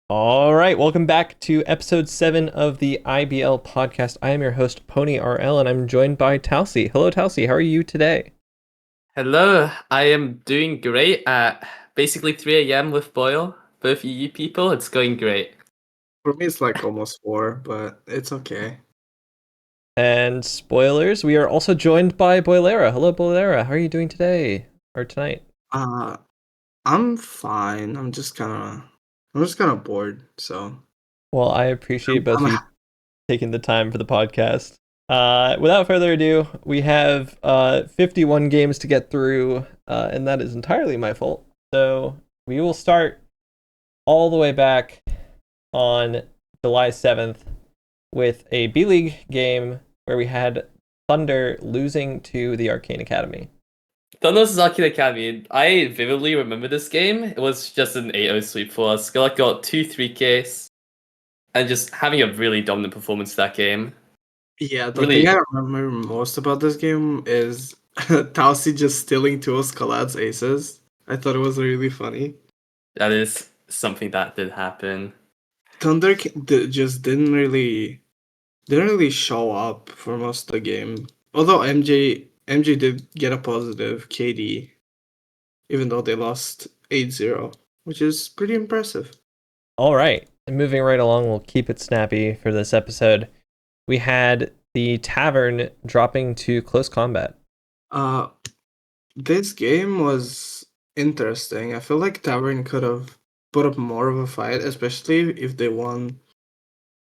All right, welcome back to episode 7 of the IBL Podcast. I am your host, Pony RL, and I'm joined by Talci. Hello, Talci. How are you today? Hello, I am doing great at basically 3 a.m. with Boyle. Both EU people, it's going great. For me, it's like almost 4, but it's okay. And spoilers, we are also joined by Boilera. Hello, Boilera. How are you doing today or tonight? I'm fine. I'm just kind of bored. So Well, I appreciate both of I'm you taking the time for the podcast. Without further ado, we have 51 games to get through, and that is entirely my fault. So we will start all the way back on July 7th with a B League game where we had Thunder losing to the Arcane Academy. Thunder's Arcane Academy. I vividly remember this game. It was just an 8-0 sweep for us. Scarlet got 2-3 Ks and just having a really dominant performance that game. Yeah, the Really, thing I remember most about this game is Talci just stealing two of Skalad's aces. I thought it was really funny. that is something that did happen. Thunder just didn't really show up for most of the game. Although MJ did get a positive KD, even though they lost 8-0, which is pretty impressive. All right, and moving right along, we'll keep it snappy for this episode. We had the Tavern dropping to close combat. This game was interesting. I feel like Tavern could have put up more of a fight, especially if they won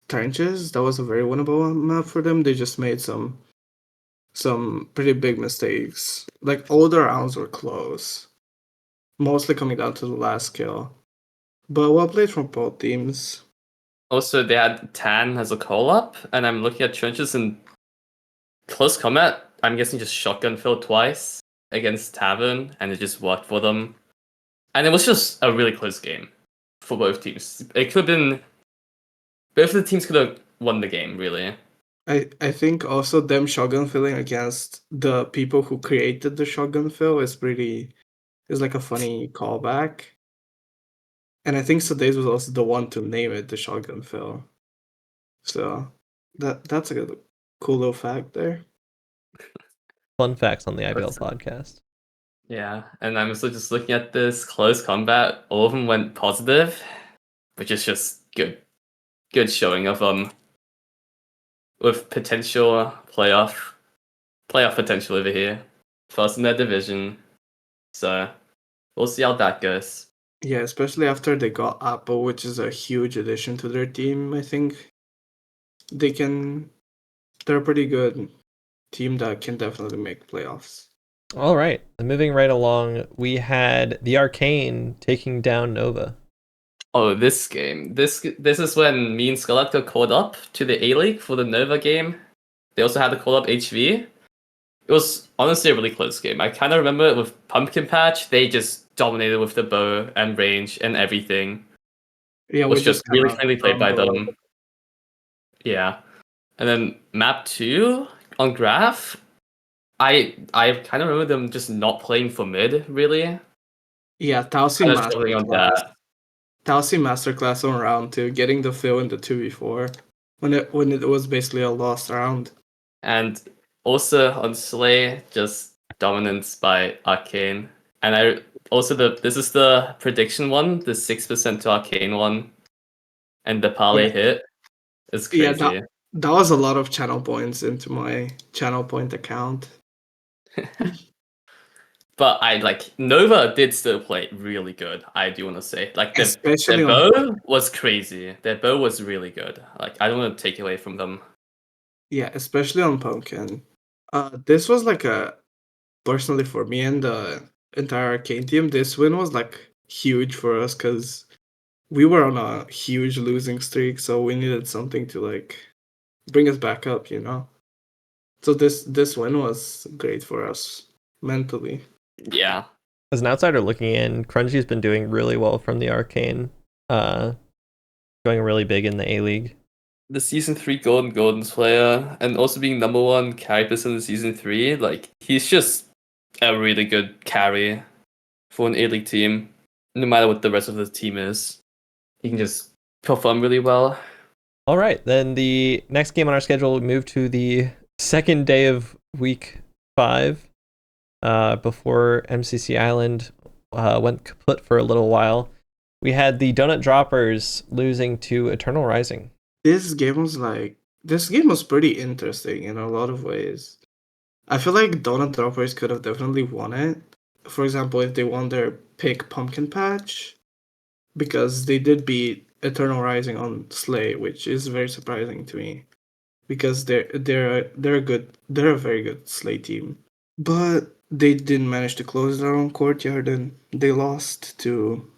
Trenches. That was a very winnable map for them. They just made some pretty big mistakes. Like all the rounds were close, mostly coming down to the last kill. But well played from both teams. Also, they had Tan as a call-up, and I'm looking at Trenches and close combat. I'm guessing just shotgun fill twice against Tavern, and it just worked for them. And it was just a really close game for both teams. It could have been both of the teams could have won the game, really. I think also them shotgun filling against the people who created the shotgun fill is like a funny callback. And I think Sadays was also the one to name it the shotgun fill. So that's a cool little fact there. Fun facts on the IBL Podcast. Yeah, and I'm also just looking at this close combat. All of them went positive, which is just good showing of with potential playoff potential over here. First in their division, so we'll see how that goes. Yeah, especially after they got Apple, which is a huge addition to their team. I think they're a pretty good team that can definitely make playoffs. All right, and moving right along, we had the Arcane taking down Nova. Oh, this game. This is when me and Scarlet got called up to the A League for the Nova game. They also had to call up HV. It was honestly a really close game. I kind of remember it with Pumpkin Patch. They just dominated with the bow and range and everything. Yeah, It was we just just really kinda cleanly played by rumbled. them. Yeah. And then map 2 on Graph, I kind of remember them just not playing for mid, really. Yeah, Talci Kind of struggling on Masterclass. that. Talci Masterclass on round 2, getting the fill in the 2v4 when it was basically a lost round. And also on Slay, just dominance by Arcane. And this is the prediction one, the 6% to Arcane one. And the parlay Yeah. hit is Yeah, crazy. that was a lot of channel points into my channel point account. But Nova did still play really good, I do want to say. Especially their on bow was crazy. Their bow was really good. I don't want to take away from them. Yeah, especially on Pumpkin. This was like personally for me and the entire Arcane team, this win was like huge for us because we were on a huge losing streak, so we needed something to like bring us back up, you know. So this win was great for us mentally. Yeah. As an outsider looking in, Crunchy's been doing really well from the Arcane, going really big in the A League. The season 3 Gordon's player, and also being number 1 carry person in season 3, he's just a really good carry for an A League team. No matter what the rest of the team is, he can just perform really well. All right, then the next game on our schedule, we move to the second day of week 5, before MCC Island went kaput for a little while. We had the Donut Droppers losing to Eternal Rising. This game was pretty interesting in a lot of ways. I feel like Donut Droppers could have definitely won it. For example, if they won their pick Pumpkin Patch, because they did beat Eternal Rising on Slay, which is very surprising to me, because they're a very good Slay team. But they didn't manage to close their own courtyard, and they lost to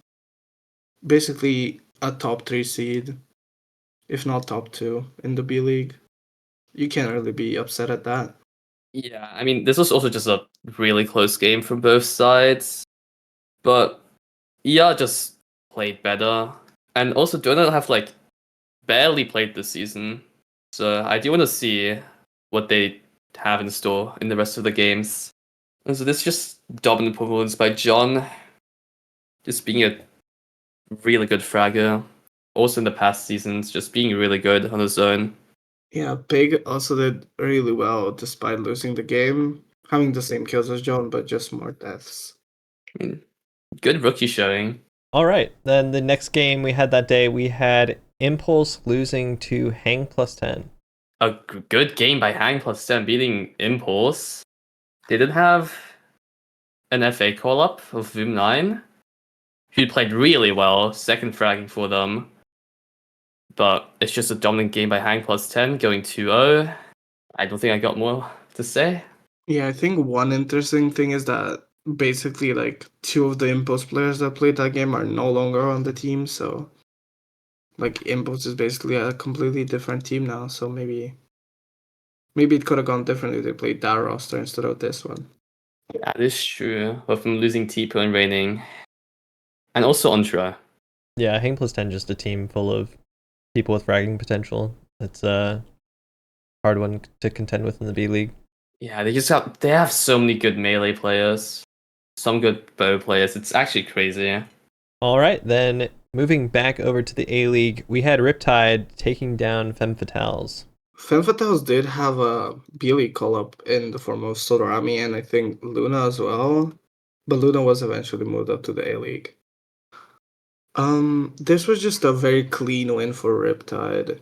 basically a top 3 seed, if not top 2 in the B League. You can't really be upset at that. Yeah, I mean, this was also just a really close game from both sides. But ER just played better. And also, Donut have, like, barely played this season. So I do want to see what they have in store in the rest of the games. And so this is just dominant performance by John. Just being a really good fragger. Also in the past seasons, just being really good on his own. Yeah, Pig also did really well despite losing the game, having the same kills as John, but just more deaths. I mean, good rookie showing. All right, then the next game we had that day, we had Impulse losing to Hang +10. A good game by Hang +10 beating Impulse. They did have an FA call-up of Voom9, who played really well, second fragging for them. But it's just a dominant game by Hang +10, going 2-0. I don't think I got more to say. Yeah, I think one interesting thing is that basically like 2 of the Impulse players that played that game are no longer on the team, so like Impulse is basically a completely different team now, so maybe it could have gone differently if they played that roster instead of this one. Yeah, this is true. With them losing Tipo and Raining. And also Ontra. Yeah, Hang +10 just a team full of people with fragging potential. It's a hard one to contend with in the B League. Yeah, they have so many good melee players. Some good bow players. It's actually crazy. All right, then moving back over to the A League, we had Riptide taking down Femme Fatales. Femme Fatales did have a B League call-up in the form of Sodorami and I think Luna as well, but Luna was eventually moved up to the A League. This was just a very clean win for Riptide.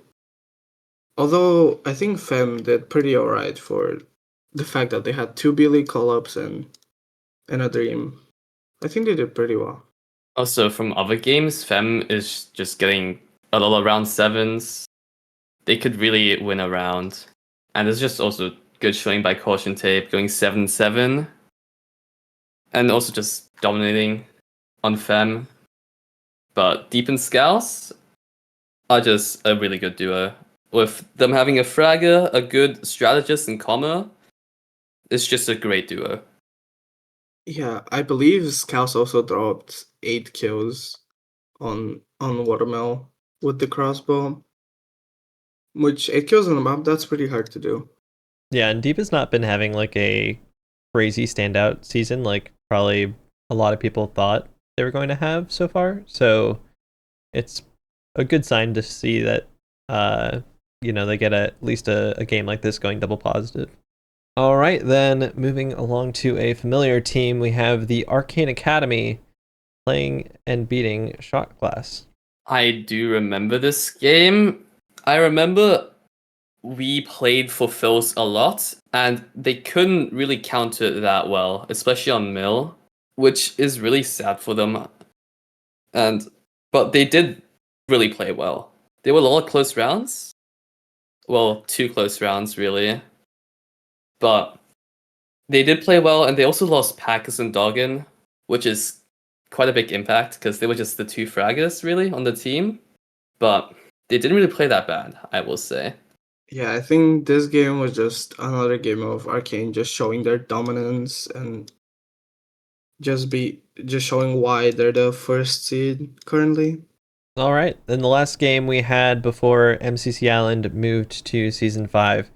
Although I think Femme did pretty alright for the fact that they had 2 B League call-ups and a dream. I think they did pretty well. Also, from other games, Femme is just getting a lot of round 7s. They could really win a round. And it's just also good showing by Caution Tape, going 7-7. And also just dominating on Femme. But Deep and Scouse are just a really good duo. With them having a fragger, a good strategist in Comma, it's just a great duo. Yeah, I believe Scouse also dropped 8 kills on Watermill with the crossbow. Which 8 kills on the map, that's pretty hard to do. Yeah, and Deep has not been having like a crazy standout season like probably a lot of people thought they were going to have so far. So it's a good sign to see that they get at least a game like this going double positive. All right, then moving along to a familiar team, we have the Arcane Academy playing and beating Shot Glass. I do remember this game. I remember we played for Phils a lot, and they couldn't really counter it that well, especially on Mill, which is really sad for them. But they did really play well. There were a lot of close rounds. Well, 2 close rounds, really. But they did play well, and they also lost Packers and Doggin, which is quite a big impact, because they were just the 2 fraggers, really, on the team. But they didn't really play that bad, I will say. Yeah, I think this game was just another game of Arcane just showing their dominance and just showing why they're the first seed currently. All right, then the last game we had before MCC Island moved to Season 5,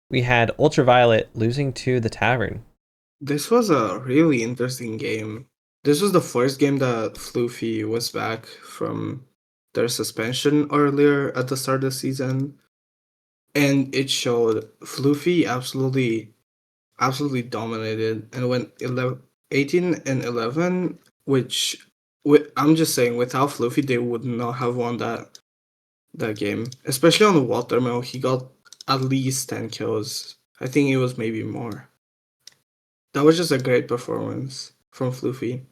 we had Ultraviolet losing to the Tavern. This was a really interesting game. This was the first game that Floofy was back from their suspension earlier at the start of the season, and it showed. Fluffy absolutely dominated and went 18 and 11, which I'm just saying without Fluffy they would not have won that game, especially on the watermill. He got at least 10 kills. I think it was maybe more. That was just a great performance from Fluffy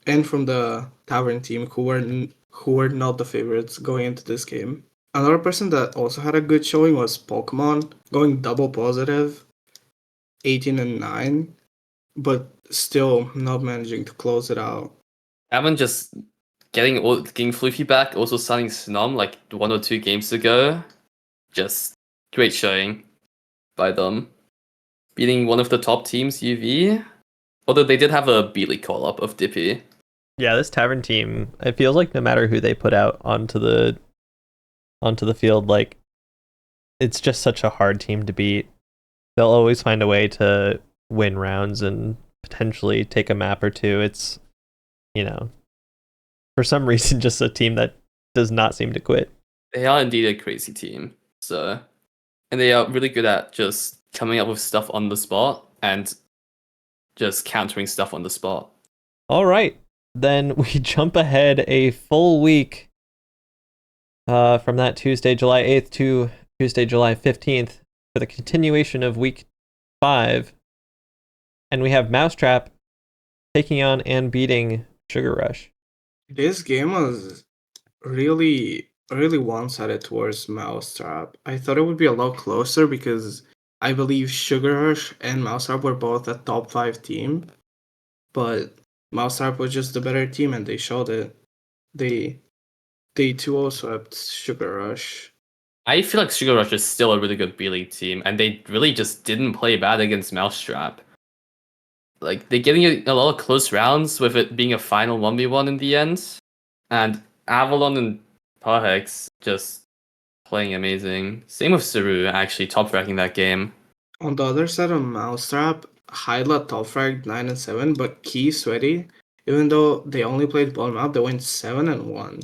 and from the Tavern team, who were not the favorites going into this game. Another person that also had a good showing was Pokemon, going double positive, 18 and 9, but still not managing to close it out. Haven't just getting Fluffy back, also signing Snom like 1 or 2 games ago. Just great showing by them. Beating one of the top teams, UV. Although they did have a B-League call-up of Dippy. Yeah, this Tavern team, it feels like no matter who they put out onto the field, like it's just such a hard team to beat. They'll always find a way to win rounds and potentially take a map or two. It's, for some reason, just a team that does not seem to quit. They are indeed a crazy team. And they are really good at just coming up with stuff on the spot and just countering stuff on the spot. All right, then we jump ahead a full week from that Tuesday, July 8th to Tuesday, July 15th for the continuation of week 5. And we have Mousetrap taking on and beating Sugar Rush. This game was really one-sided towards Mousetrap. I thought it would be a lot closer because I believe Sugar Rush and Mousetrap were both a top 5 team, but Mousetrap was just the better team and they showed it. They 2-0 swept Sugar Rush. I feel like Sugar Rush is still a really good B-League team, and they really just didn't play bad against Mousetrap. Like, they're getting a lot of close rounds with it being a final 1v1 in the end, and Avalon and Parhex just playing amazing. Same with Saru, actually top-fracking that game. On the other side of Mousetrap, Hyla top-fragged 9 and 7, but Key Sweaty, even though they only played one map, they went 7 and 1.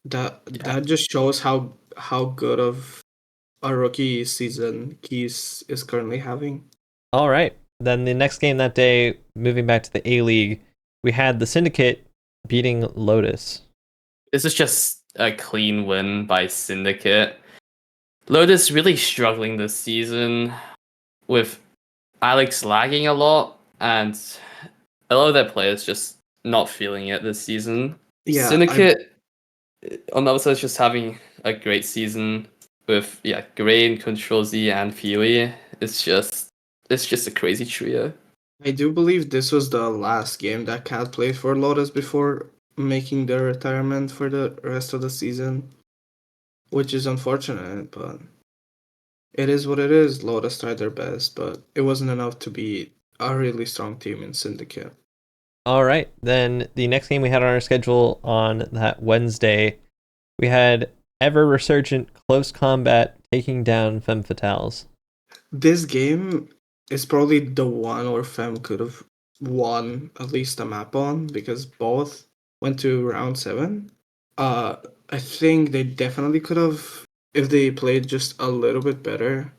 That just shows how good of a rookie season Keys is currently having. All right. Then the next game that day, moving back to the A-League, we had the Syndicate beating Lotus. This is just a clean win by Syndicate. Lotus really struggling this season with Alex lagging a lot and a lot of their players just not feeling it this season. Yeah, Syndicate on the other side is just having a great season with Grain, Control Z, and Fury. It's just a crazy trio. I do believe this was the last game that Cat played for Lotus before making their retirement for the rest of the season, which is unfortunate, but it is what it is. Lotus tried their best, but it wasn't enough to beat a really strong team in Syndicate. All right, then the next game we had on our schedule on that Wednesday, we had Ever Resurgent Close Combat taking down Femme Fatales. This game is probably the one where Femme could have won at least a map on because both went to round 7. I think they definitely could have, if they played just a little bit better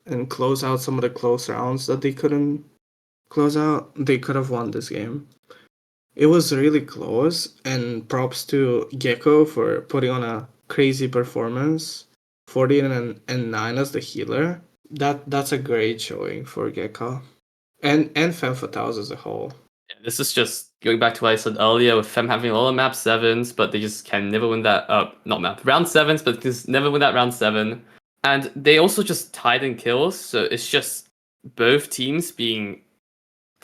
and close out some of the close rounds that they couldn't close out, they could have won this game. It was really close, and props to Gecko for putting on a crazy performance. 14 and 9 as the healer. That's a great showing for Gecko. And Femme Fatales as a whole. Yeah, this is just going back to what I said earlier with Femme having a lot of map 7s, but they just can never win that round 7s, but just never win that round 7. And they also just tied in kills, so it's just both teams playing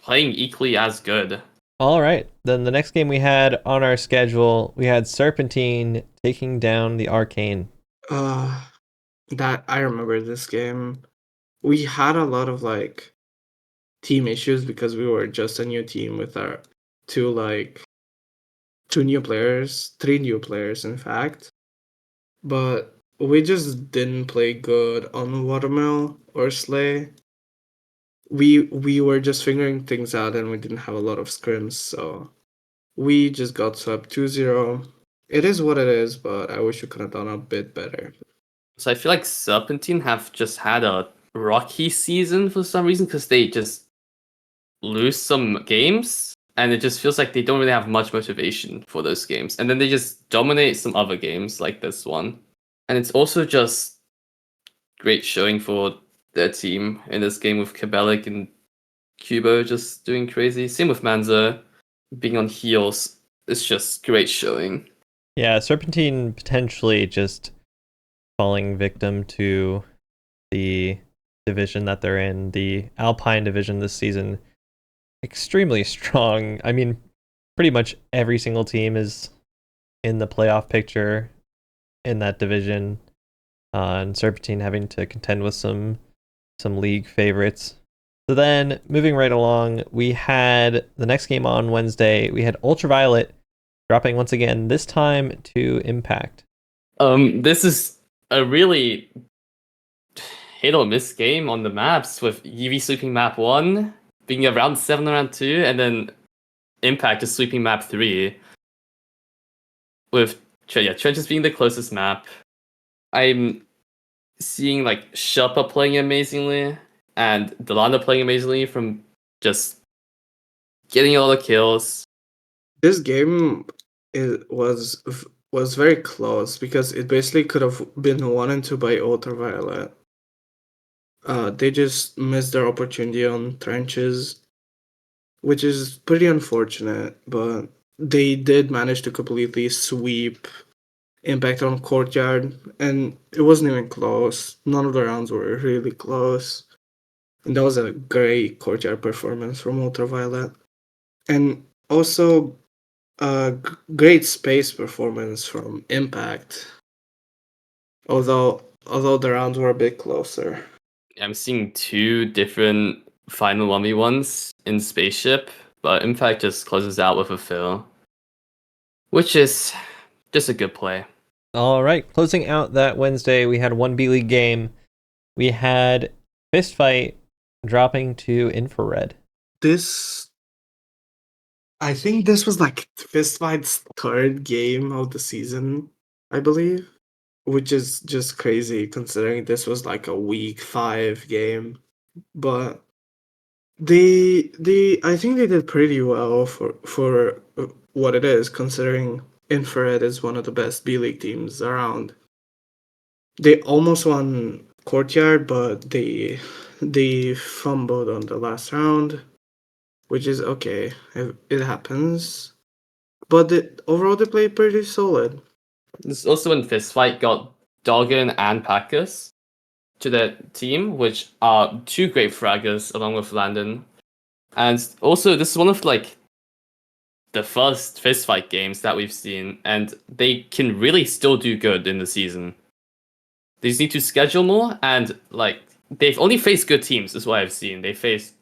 equally as good. All right, then the next game we had on our schedule, we had Serpentine taking down the Arcane. That I remember this game. We had a lot of team issues because we were just a new team with our three new players in fact. But we just didn't play good on Watermill or Slay. We were just figuring things out and we didn't have a lot of scrims, so we just got swept 2-0. It is what it is, but I wish we could have done a bit better. So I feel like Serpentine have just had a rocky season for some reason because they just lose some games and it just feels like they don't really have much motivation for those games. And then they just dominate some other games like this one. And it's also just great showing for their team in this game with Kabalik and Kubo just doing crazy. Same with Manzo being on heels. It's just great showing. Yeah, Serpentine potentially just falling victim to the division that they're in, the Alpine division this season. Extremely strong. I mean, pretty much every single team is in the playoff picture in that division, and Serpentine having to contend with some league favorites. So then, moving right along, we had the next game on Wednesday. We had Ultraviolet dropping once again, this time to Impact. This is a really hit or miss game on the maps with UV sweeping map 1 being a round 7 round 2 and then Impact just sweeping map 3 with Trenches being the closest map. I'm seeing like Sherpa playing amazingly and Delanda playing amazingly from just getting a lot of kills. This game was very close because it basically could have been 1-2 by Ultraviolet. They just missed their opportunity on trenches, which is pretty unfortunate, but they did manage to completely sweep Impact on Courtyard, and it wasn't even close. None of the rounds were really close. And that was a great Courtyard performance from Ultraviolet. And also great space performance from Impact. Although the rounds were a bit closer. I'm seeing 2 different final 1v1s in Spaceship, but Impact just closes out with a fill, which is just a good play. All right, closing out that Wednesday, we had one B-League game. We had Fist Fight dropping to Infrared. I think this was like Fist Fight's 3rd game of the season, I believe, which is just crazy considering this was like a week 5 game. But I think they did pretty well for what it is, considering Infrared is one of the best B-League teams around. They almost won Courtyard, but they fumbled on the last round, which is okay. It happens. But overall, they played pretty solid. This is also when Fistfight got Doggin and Packus to their team, which are 2 great fraggers along with Landon. And also, this is one of like the first Fistfight games that we've seen, and they can really still do good in the season. They just need to schedule more, and like they've only faced good teams, is what I've seen. They faced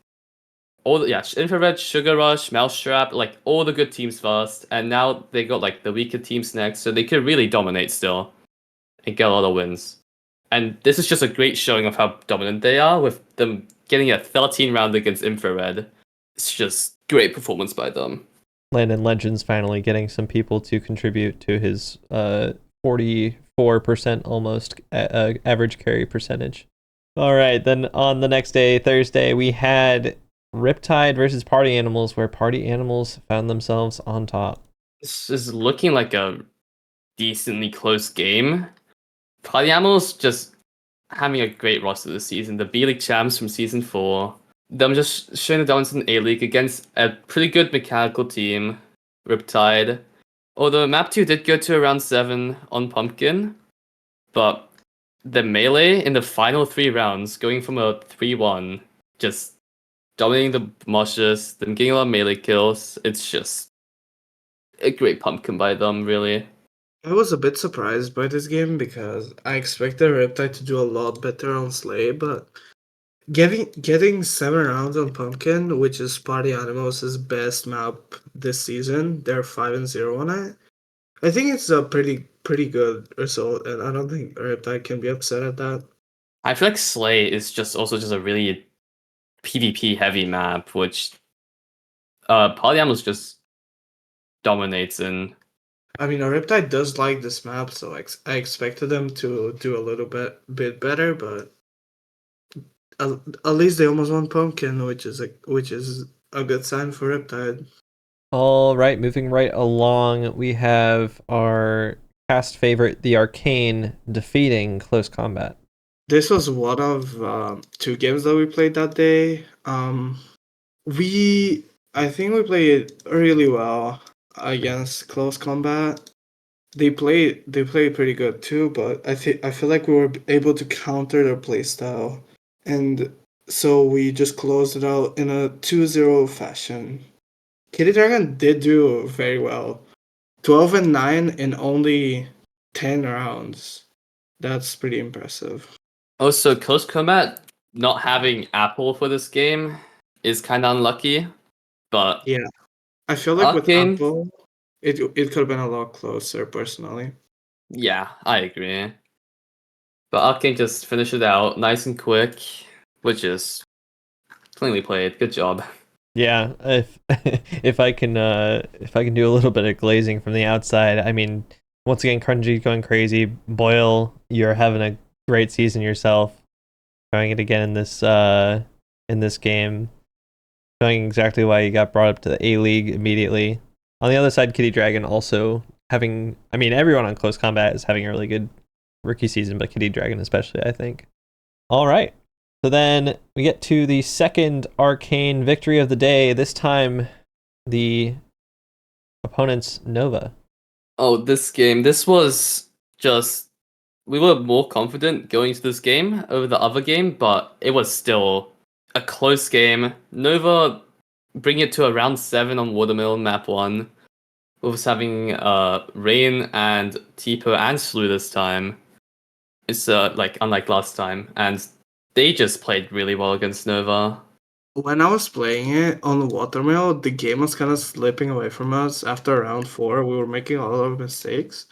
Infrared, Sugar Rush, Mousetrap, like all the good teams first, and now they got like the weaker teams next, so they could really dominate still and get a lot of wins. And this is just a great showing of how dominant they are, with them getting a 13 round against Infrared. It's just great performance by them. Landon Legends finally getting some people to contribute to his 44% almost average carry percentage. All right, then on the next day, Thursday, we had Riptide versus Party Animals, where Party Animals found themselves on top. This is looking like a decently close game. Party Animals just having a great roster this season. The B-League champs from Season 4. Them just showing the dominance in A-League against a pretty good mechanical team, Riptide. Although Map 2 did go to around 7 on Pumpkin, but the melee in the final 3 rounds, going from a 3-1, just dominating the moshes, them getting a lot of melee kills, it's just a great Pumpkin by them, really. I was a bit surprised by this game because I expected Riptide to do a lot better on Slay, but getting 7 rounds on Pumpkin, which is Party Animals' best map this season, they're 5-0 on it. I think it's a pretty good result, and I don't think Riptide can be upset at that. I feel like Slay is just a really PvP heavy map, which Party Animals just dominates in. I mean, Riptide does like this map, so I expected them to do a little bit better, but at least they almost won Pumpkin, which is a good sign for Riptide. All right, moving right along, we have our cast favorite, the Arcane, defeating Close Combat. This was one of two games that we played that day. I think we played really well against Close Combat. They played pretty good too, but I feel like we were able to counter their playstyle, and so we just closed it out in a 2-0 fashion. Kitty Dragon did do very well. 12-9 in only 10 rounds. That's pretty impressive. Also, Close Combat not having Apple for this game is kind of unlucky, but Yeah. I feel like with Arcane, Apple, it could have been a lot closer personally. yeah, I agree. But Arcane just finished it out nice and quick, which is cleanly played. Good job. Yeah, if if I can do a little bit of glazing from the outside, I mean, once again, Crunchy going crazy. Boyle, you're having a great season yourself. Showing it again in this game, showing exactly why you got brought up to the A League immediately. On the other side, Kitty Dragon also having, I mean, everyone on Close Combat is having a really good rookie season, but Kitty Dragon especially, I think. All right. So then we get to the second Arcane victory of the day. This time, the opponent's Nova. Oh, this was just... We were more confident going into this game over the other game, but it was still a close game. Nova bring it to a round 7 on Watermill map 1. We was having Rain and Tipo and Slew this time. It's like unlike last time, and they just played really well against Nova. When I was playing it on Watermill, the game was kind of slipping away from us. After round 4, we were making a lot of mistakes.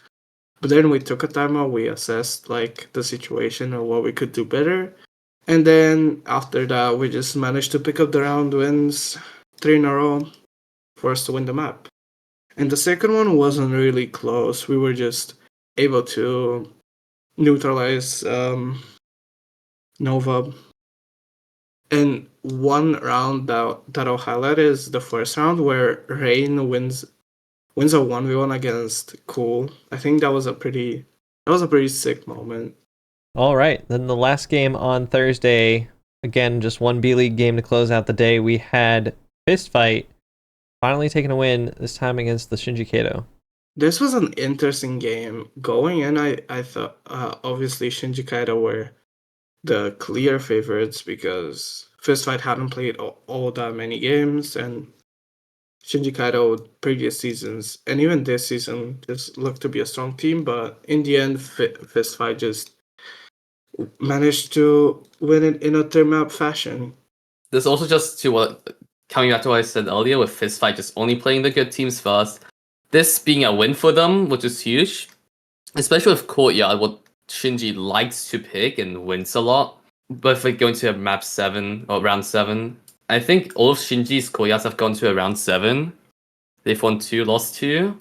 But then we took a timeout, we assessed like the situation and what we could do better. And then after that, we just managed to pick up the round wins 3 in a row for us to win the map. And the second one wasn't really close. We were just able to neutralize Nova. And one round that I'll highlight is the first round where Rain wins a 1v1 against Cool. I think that was a pretty sick moment. All right. Then the last game on Thursday, again, just one B League game to close out the day. We had Fist Fight finally taking a win, this time against the Shinjikeito. This was an interesting game. Going in, I thought obviously Shinjikeito were the clear favorites because Fist Fight hadn't played all that many games, and Shinjikeito previous seasons and even this season just looked to be a strong team. But in the end, Fist Fight just managed to win it in a third map fashion. There's also just to what coming back to what I said earlier with Fist Fight just only playing the good teams first. This being a win for them, which is huge, especially with Courtyard, what Shinji likes to pick and wins a lot. But if we go into map 7 or round 7, I think all of Shinji's Courtyards have gone to a round 7. They've won 2, lost 2.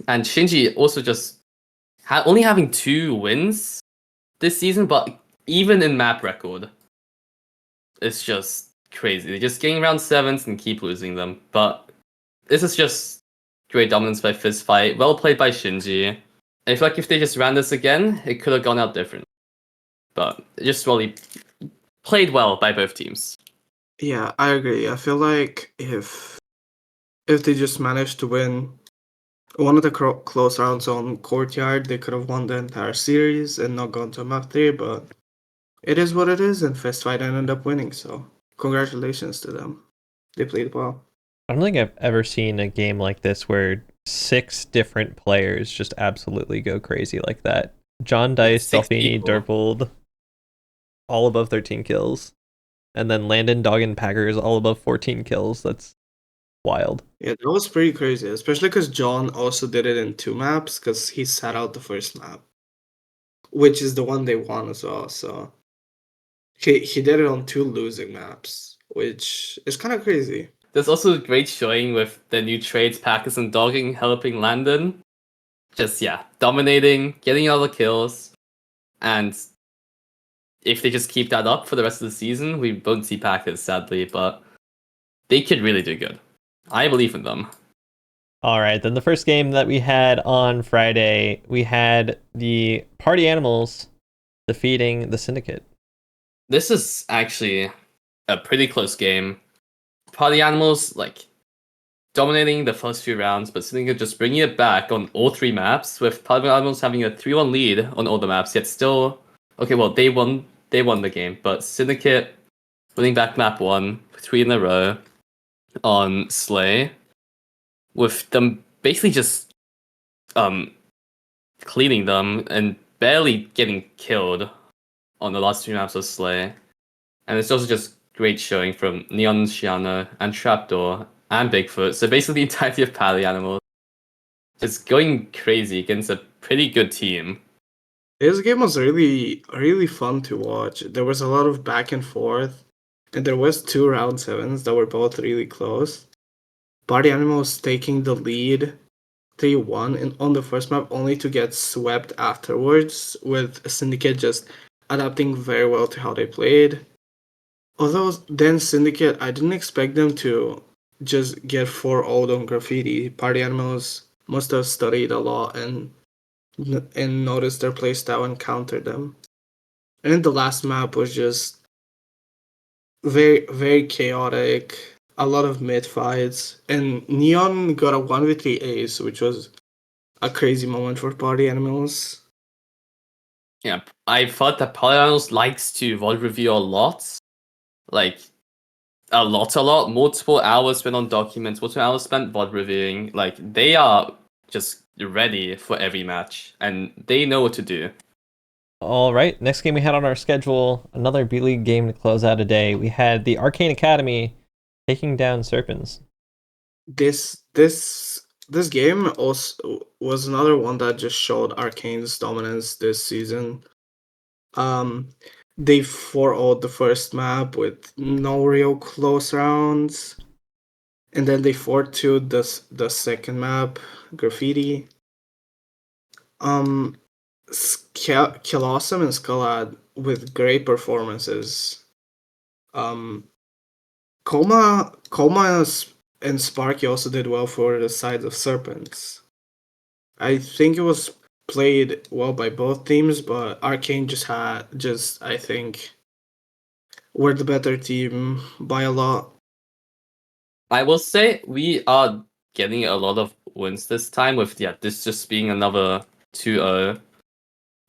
And Shinji also just only having 2 wins this season, but even in map record, it's just crazy. They're just getting round 7s and keep losing them. But this is just great dominance by Fist Fight. Well played by Shinji. I feel like if they just ran this again, it could have gone out different. But it just really played well by both teams. Yeah, I agree. I feel like if they just managed to win one of the close rounds on Courtyard, they could have won the entire series and not gone to map 3, but it is what it is, and Fist Fight ended up winning, so congratulations to them. They played well. I don't think I've ever seen a game like this where 6 different players just absolutely go crazy like that. John Dice, 6 Delphini, people. Derpold, all above 13 kills. And then Landon, Dog, and Packers all above 14 kills. That's wild. Yeah, that was pretty crazy, especially because John also did it in 2 maps because he sat out the first map, which is the one they won as well. So he did it on 2 losing maps, which is kind of crazy. there's also a great showing with the new trades, Packers and Dogging helping Landon. Just, dominating, getting all the kills. And if they just keep that up for the rest of the season, we won't see Packers, sadly, but they could really do good. I believe in them. All right, then the first game that we had on Friday, we had the Party Animals defeating the Syndicate. This is actually a pretty close game. Party Animals, dominating the first few rounds, but Syndicate just bringing it back on all three maps, with Party Animals having a 3-1 lead on all the maps, yet still... Okay, well, they won the game, but Syndicate winning back map 1, 3 in a row on Slay, with them basically just cleaning them and barely getting killed on the last 2 maps of Slay. And it's also just great showing from Neon Shiano and Trapdoor and Bigfoot. So basically the entirety of Party Animals just going crazy against a pretty good team. This game was really, really fun to watch. There was a lot of back and forth, and there was 2 round 7s that were both really close. Party Animals taking the lead 3-1 on the first map, only to get swept afterwards, with Syndicate just adapting very well to how they played. Although then Syndicate, I didn't expect them to just get 4-0'd on Graffiti. Party Animals must have studied a lot and noticed their playstyle and countered them. And the last map was just very, very chaotic, a lot of mid fights, and Neon got a 1v3 ace, which was a crazy moment for Party Animals. Yeah, I thought that Party Animals likes to VOD review a lot. A lot. Multiple hours spent on documents, multiple hours spent VOD reviewing. They are just ready for every match, and they know what to do. All right, next game we had on our schedule, another B-League game to close out a day. We had the Arcane Academy taking down Serpens. This game also was another one that just showed Arcane's dominance this season. They 4-0'd the first map with no real close rounds. And then they 4-2'd the second map, Graffiti. Killawesome and Skullad with great performances. Coma and Sparky also did well for the side of Serpens. I think it was played well by both teams, but Arcane I think were the better team by a lot. I will say we are getting a lot of wins this time with this just being another 2-0.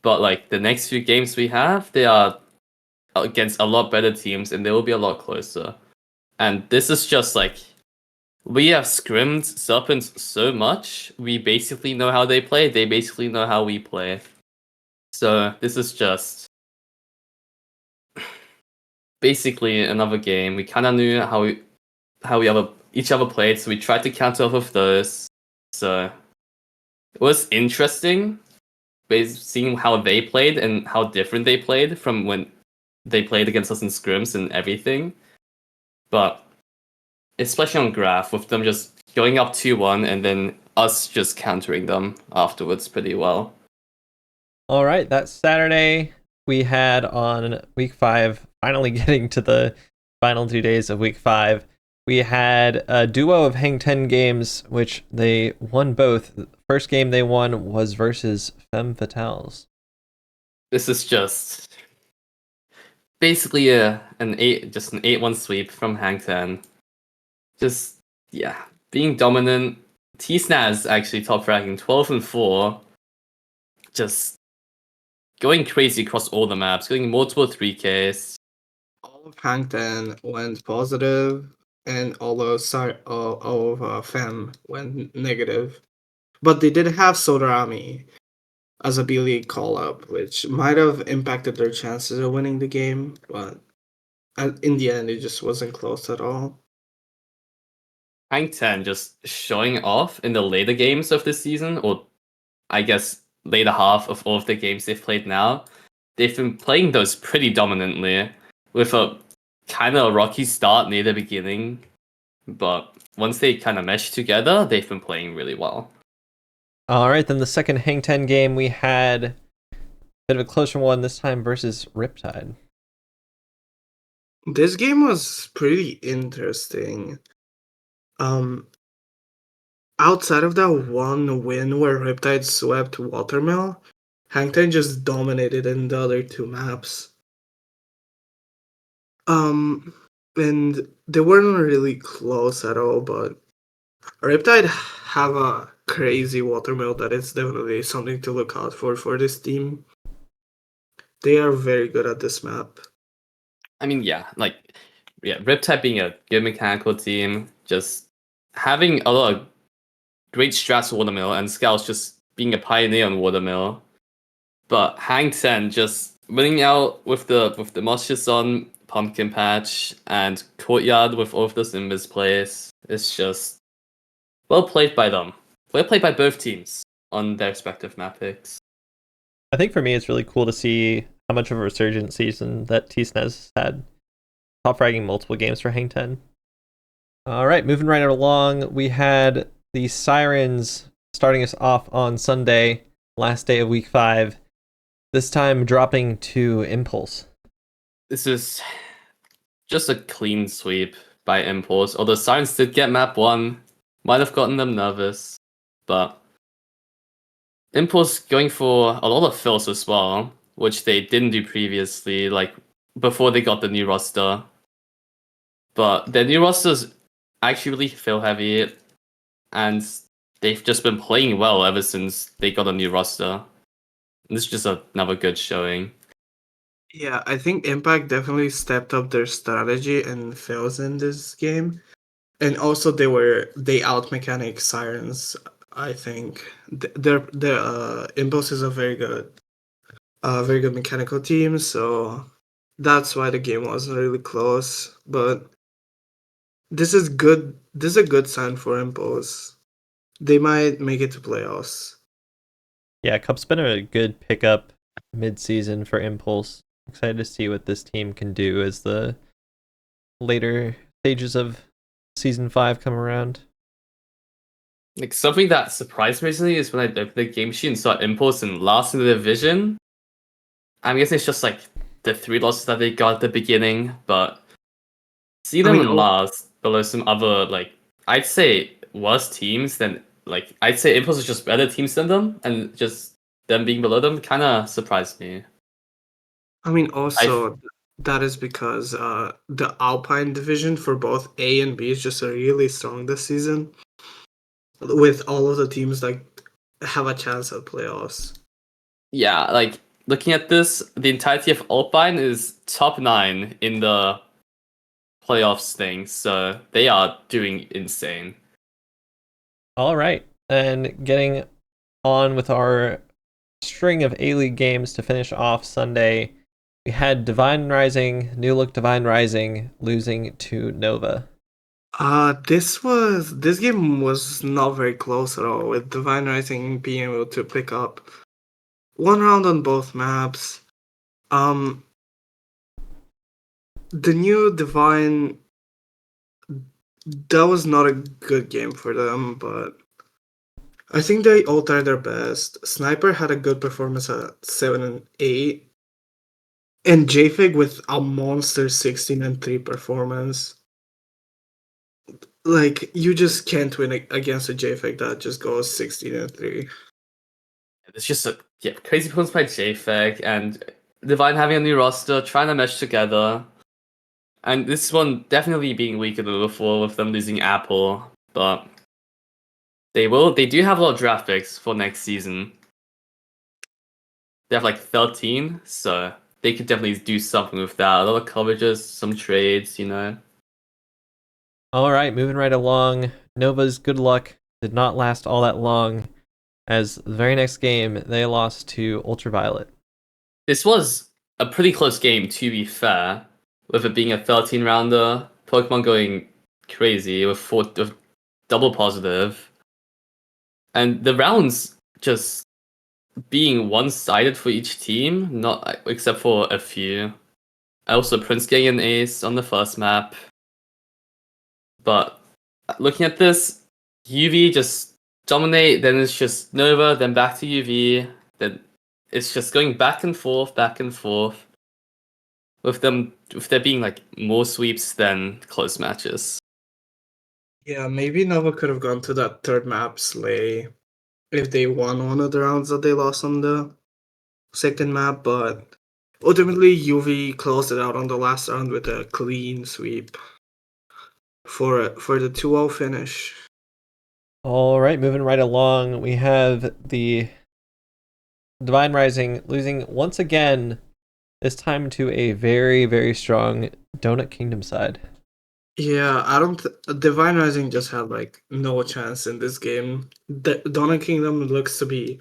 But the next few games we have, they are against a lot better teams and they will be a lot closer. And this is just we have scrimmed Serpents so much, we basically know how they play, they basically know how we play. So this is just basically another game. We kind of knew how each other played, so we tried to counter off of those. So it was interesting, seeing how they played and how different they played from when they played against us in scrims and everything. But especially on Graph, with them just going up 2-1 and then us just countering them afterwards pretty well. All right, that Saturday we had on week 5, finally getting to the final 2 days of week 5. We had a duo of Hang 10 games, which they won both. The first game they won was versus Femme Fatales. This is just basically an 8-1 sweep from Hang 10. Just, being dominant. T-Snaz actually top fracking 12-4. Just going crazy across all the maps, getting multiple 3Ks. All of Hang 10 went positive, and all of Femme went negative. But they did have Sodarami as a B-League call-up, which might have impacted their chances of winning the game, but in the end, it just wasn't close at all. Hang 10 just showing off in the later games of this season, or I guess later half of all of the games they've played now. They've been playing those pretty dominantly, with a kind of rocky start near the beginning. but once they kind of mesh together, they've been playing really well. All right, then the second Hang 10 game, we had a bit of a closer one this time versus Riptide. This game was pretty interesting. Outside of that one win where Riptide swept Watermill, Hang 10 just dominated in the other two maps. And they weren't really close at all, but Riptide have a crazy Watermill that is definitely something to look out for this team. They are very good at this map. I mean, Riptide being a good mechanical team, just having a lot of great strats for Watermill, and Scouts just being a pioneer on Watermill. But Hang 10 just winning out with the Moshes on Pumpkin Patch and Courtyard with all of those in misplays. It's just well played by them. Well played by both teams on their respective map picks. I think for me, it's really cool to see how much of a resurgent season that T-SNES had. Top fragging multiple games for Hang 10. All right, moving right along, we had the Sirens starting us off on Sunday, last day of week 5. This time dropping to Impulse. This is just a clean sweep by Impulse. Although Sirens did get map 1, might have gotten them nervous, but Impulse going for a lot of fills as well, which they didn't do previously, like before they got the new roster. But their new roster's actually really fill heavy, and they've just been playing well ever since they got a new roster. And this is just another good showing. Yeah, I think Impact definitely stepped up their strategy and fails in this game. And also they out mechanic Sirens, I think. Their Impulse is a very good mechanical team, so that's why the game wasn't really close. But this is good. This is a good sign for Impulse. They might make it to playoffs. Yeah, Cup's been a good pickup mid-season for Impulse. Excited to see what this team can do as the later stages of Season 5 come around. Like something that surprised me recently is when I opened the game sheet and saw Impulse in last in the division. I guess it's just like the 3 losses that they got at the beginning, but see them in last below some other, like, I'd say worse teams than, like, I'd say Impulse is just better teams than them, and just them being below them kind of surprised me. I mean, also that is because the Alpine division for both A and B is just really strong this season, with all of the teams like have a chance at playoffs. Yeah, like looking at this, the entirety of Alpine is top 9 in the playoffs thing, so they are doing insane. All right, and getting on with our string of A-League games to finish off Sunday, we had Divine Rising, New Look Divine Rising, losing to Nova. This game was not very close at all, with Divine Rising being able to pick up one round on both maps. The new Divine, that was not a good game for them, but I think they all tried their best. Sniper had a good performance at 7 and 8. And JFig with a monster 16 and 3 performance. Like, you just can't win against a JFig that just goes 16 and 3. It's just a crazy performance by JFeg, and Divine having a new roster, trying to mesh together. And this one definitely being weaker than before with them losing Apple, but they do have a lot of draft picks for next season. They have like 13, so they could definitely do something with that. A lot of coverages, some trades, you know. All right, moving right along. Nova's good luck did not last all that long, as the very next game they lost to Ultraviolet. This was a pretty close game, to be fair, with it being a 13-rounder. Pokemon going crazy with double positive, and the rounds just being one-sided for each team, not except for a few. Also, Prince getting an ace on the first map, but looking at this, UV just dominate, then it's just Nova, then back to UV, then it's just going back and forth, with there being like more sweeps than close matches. Yeah, maybe Nova could have gone to that third map Slay if they won one of the rounds that they lost on the second map, but ultimately UV closed it out on the last round with a clean sweep for the 2-0 finish. All right, moving right along, we have the Divine Rising losing once again, this time to a very, very strong Donut Kingdom side. Yeah, I don't. Divine Rising just had like no chance in this game. The Donut Kingdom looks to be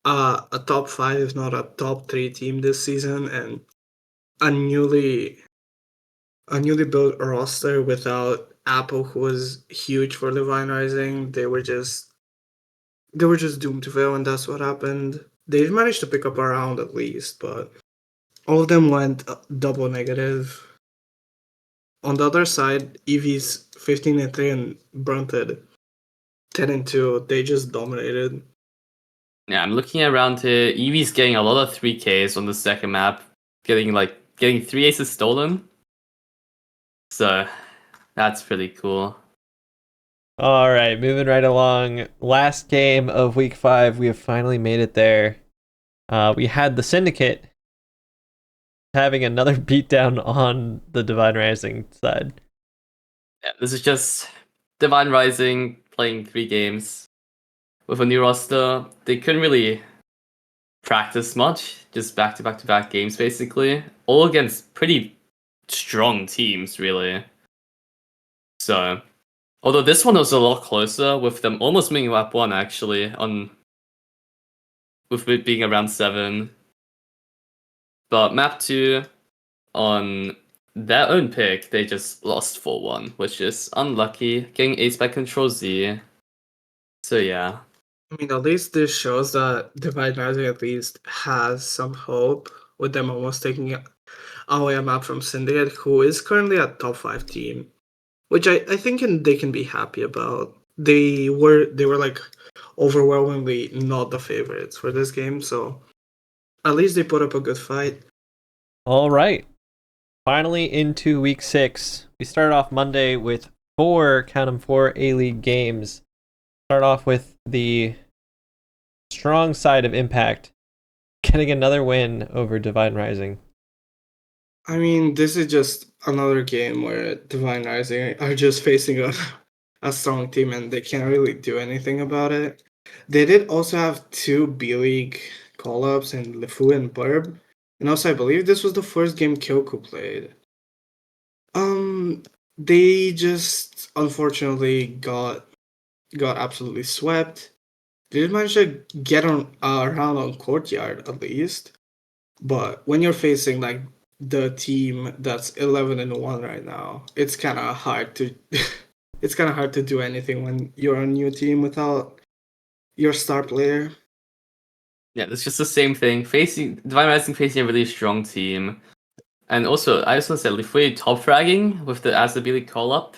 a top 5, if not a top 3 team this season, and a newly built roster without Apple, who was huge for Divine Rising. They were just doomed to fail, and that's what happened. They managed to pick up a round at least, but all of them went double negative. On the other side, EV's 15-3 and Brunted 10-2. They just dominated. Yeah, I'm looking around here. Eevee's getting a lot of 3Ks on the second map, getting 3 aces stolen. So that's pretty cool. All right, moving right along. Last game of week 5. We have finally made it there. We had the Syndicate having another beatdown on the Divine Rising side. Yeah, this is just Divine Rising playing 3 games with a new roster. They couldn't really practice much, just back to back games basically, all against pretty strong teams, really. So, although this one was a lot closer, with them almost winning lap 1 actually, with it being around 7. But map 2, on their own pick, they just lost 4-1, which is unlucky, getting ace by Control Z. So yeah. I mean, at least this shows that Divine Rising at least has some hope, with them almost taking away a map from Syndicate, who is currently a top 5 team, which I think they can be happy about. They were like overwhelmingly not the favorites for this game, so at least they put up a good fight. All right. Finally into week 6. We started off Monday with 4 A-League games. Start off with the strong side of Impact, getting another win over Divine Rising. I mean, this is just another game where Divine Rising are just facing a strong team and they can't really do anything about it. They did also have 2 B-League call-ups in LeFou and Burb. And also, I believe this was the first game Kyoku played. They just unfortunately got absolutely swept. They did manage to get around on Courtyard at least, but when you're facing like the team that's 11-1 right now, it's kind of hard to it's kind of hard to do anything when you're a new team without your star player. Yeah, it's just the same thing. Divine Rising facing a really strong team. And also, I just want to say, Lifui top fragging with the Azabili call up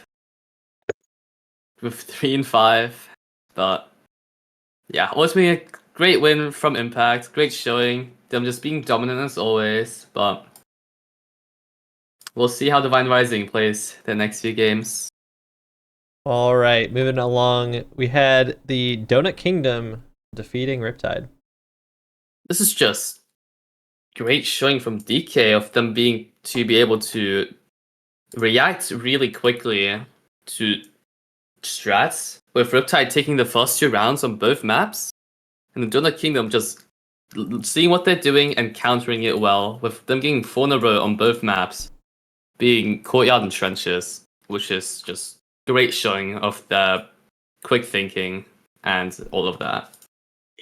with 3 and 5. But yeah, ultimately a great win from Impact, great showing. Them just being dominant as always. But we'll see how Divine Rising plays the next few games. All right, moving along, we had the Donut Kingdom defeating Riptide. This is just great showing from DK of them be able to react really quickly to strats, with Riptide taking the first 2 rounds on both maps, and the Donut Kingdom just seeing what they're doing and countering it well, with them getting 4 in a row on both maps, being Courtyard and Trenches, which is just great showing of their quick thinking and all of that.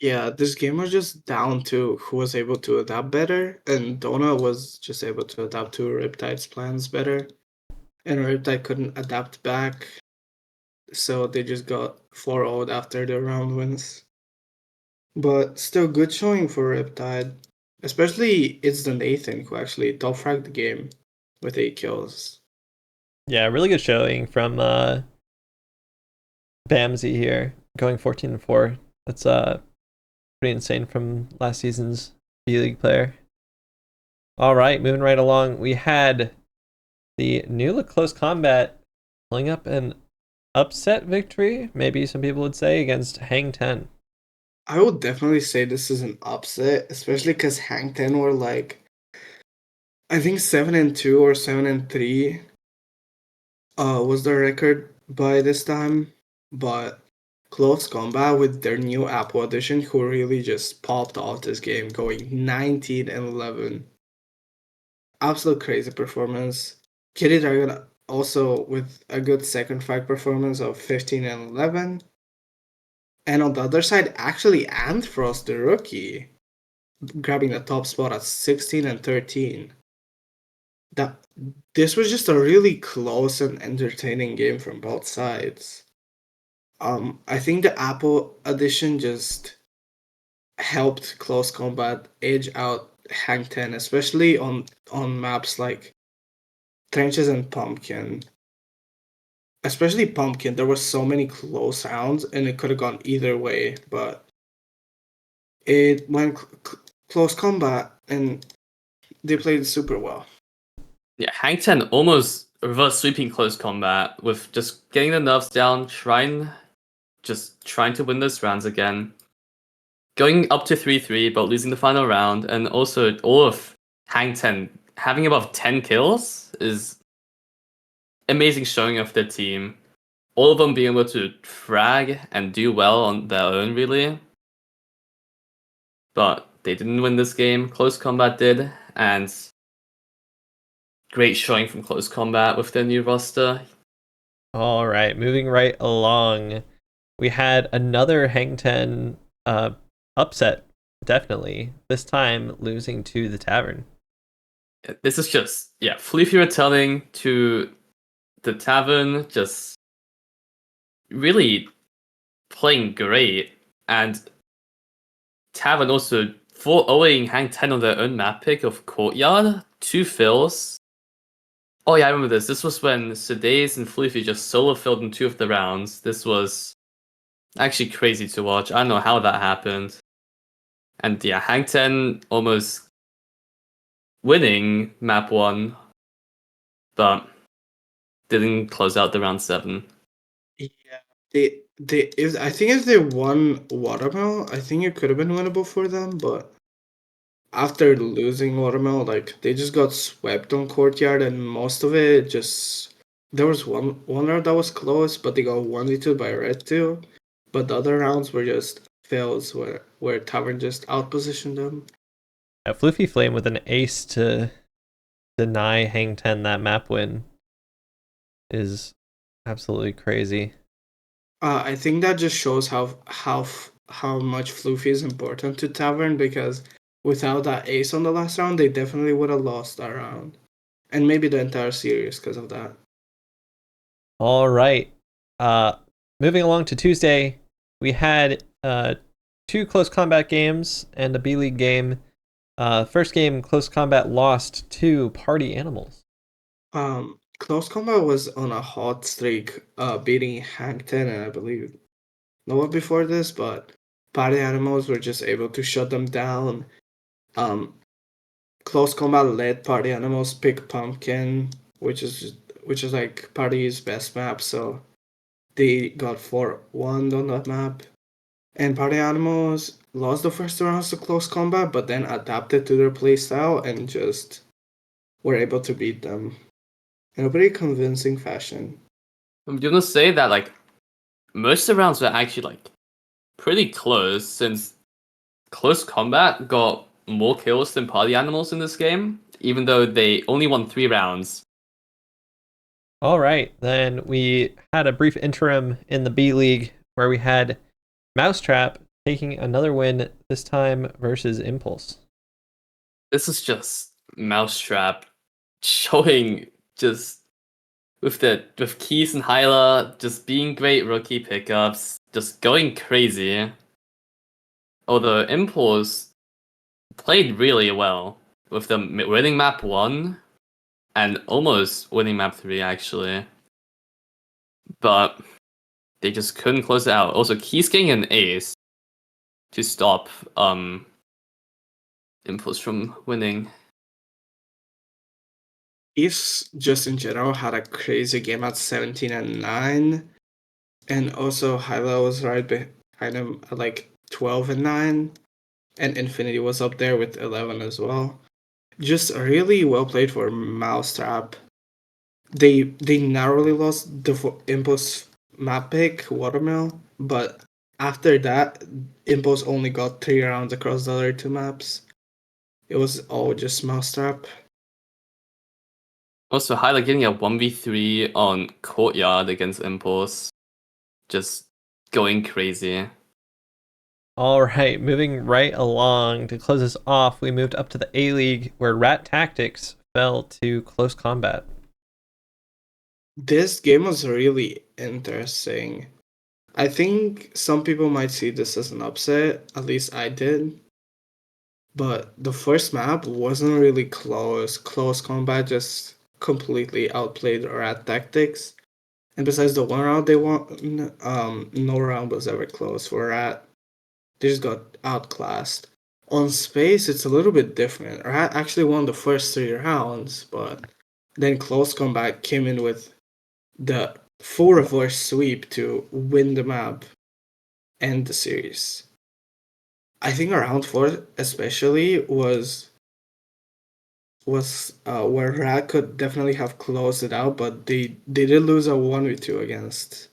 Yeah, this game was just down to who was able to adapt better, and Dona was just able to adapt to Riptide's plans better, and Riptide couldn't adapt back, so they just got 4-0'd after the round wins. But still good showing for Riptide, especially it's the Nathan who actually top fragged the game with 8 kills. Yeah, really good showing from Bamsey here, going 14-4. That's pretty insane from last season's B League player. All right, moving right along, we had the new close combat pulling up an upset victory, maybe some people would say, against Hang 10. I would definitely say this is an upset, especially because Hang 10 were like, I think 7-2 or 7-3 was the record by this time. But Close Combat with their new Apple edition, who really just popped off this game, going 19-11. Absolute crazy performance. Kitty Dragon also with a good second fight performance of 15-11. And on the other side, actually Antfrost, the rookie, grabbing the top spot at 16-13. This was just a really close and entertaining game from both sides. I think the Apple edition just helped Close Combat edge out Hang 10, especially on maps like Trenches and Pumpkin. Especially Pumpkin, there were so many close rounds and it could have gone either way, but it went Close Combat and they played super well. Yeah, Hang 10 almost reverse sweeping Close Combat with just getting the nerfs down, trying to win those rounds again. Going up to 3-3, but losing the final round, and also all of Hang 10 having above 10 kills is amazing showing of their team. All of them being able to frag and do well on their own, really. But they didn't win this game. Close Combat did, and great showing from Close Combat with their new roster. All right, moving right along, we had another Hang 10 upset, definitely. This time losing to the Tavern. This is just, Floofy returning to the Tavern, just really playing great. And Tavern also 4-0ing Hang 10 on their own map pick of Courtyard, 2 fills. Oh yeah, I remember this. This was when Sudays and Floofy just solo filled in 2 of the rounds. This was actually crazy to watch. I don't know how that happened. And yeah, Hang 10 almost winning map 1, but didn't close out the round 7. Yeah, I think if they won Watermill, I think it could have been winnable for them, but after losing Watermill, like they just got swept on Courtyard, and most of it just there was one round that was close, but they got 1v2 by Red 2. But the other rounds were just fails where Tavern just outpositioned them. Floofy Flame with an ace to deny Hang 10 that map win is absolutely crazy. I think that just shows how much Floofy is important to Tavern, because without that ace on the last round, they definitely would have lost that round. And maybe the entire series because of that. All right. Moving along to Tuesday, we had 2 close combat games and a B League game. First game, Close Combat lost to Party Animals. Close Combat was on a hot streak, beating Hang 10, and I believe no one before this, but Party Animals were just able to shut them down. Close Combat let Party Animals pick Pumpkin, which is like Party's best map, so they got 4-1 on that map. And Party Animals lost the first 2 rounds to Close Combat, but then adapted to their playstyle and just were able to beat them in a pretty convincing fashion. I'm gonna say that like most of the rounds were actually like pretty close, since Close Combat got more kills than Party Animals in this game, even though they only won 3 rounds. All right, then we had a brief interim in the B League where we had Mousetrap taking another win, this time versus Impulse. This is just Mousetrap showing just with Keys and Hyla just being great rookie pickups, just going crazy. Although Impulse played really well with them winning map 1 and almost winning map 3 actually. But they just couldn't close it out. Also, he's getting an ace to stop Impulse from winning. East just in general had a crazy game at 17-9, and also Hyla was right behind him at like 12-9, and Infinity was up there with 11 as well. Just really well played for Mousetrap. They narrowly lost the Impulse map pick, Watermill, but after that, Impulse only got 3 rounds across the other 2 maps. It was all just Mousetrap. Also, Hyla getting a 1v3 on Courtyard against Impulse. Just going crazy. All right, moving right along to close this off, we moved up to the A-League where Rat Tactics fell to close combat. This game was really interesting. I think some people might see this as an upset, at least I did. But the first map wasn't really close. Close combat just completely outplayed Rat Tactics. And besides the one round they won, no round was ever close for Rat. They just got outclassed. On Space, it's a little bit different. Rat actually won the first 3 rounds, but then close combat came in with the full reverse sweep to win the map and the series. I think round 4 especially was where Rat could definitely have closed it out, but they did lose a 1v2 against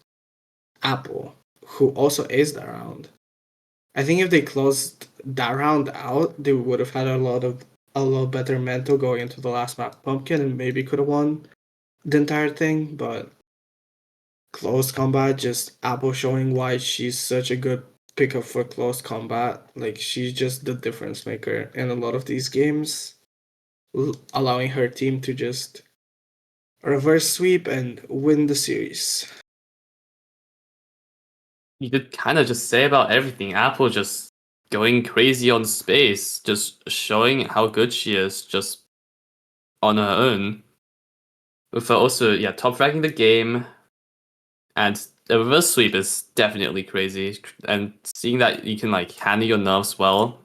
Apple, who also aced that round. I think if they closed that round out, they would have had a lot better mental going into the last map, Pumpkin, and maybe could have won the entire thing. But close combat, just Apple showing why she's such a good pickup for close combat. Like, she's just the difference maker in a lot of these games, allowing her team to just reverse sweep and win the series. You could kind of just say about everything. Apple just going crazy on Space, just showing how good she is just on her own. With her also, top ranking the game. And the reverse sweep is definitely crazy. And seeing that you can like handle your nerves well,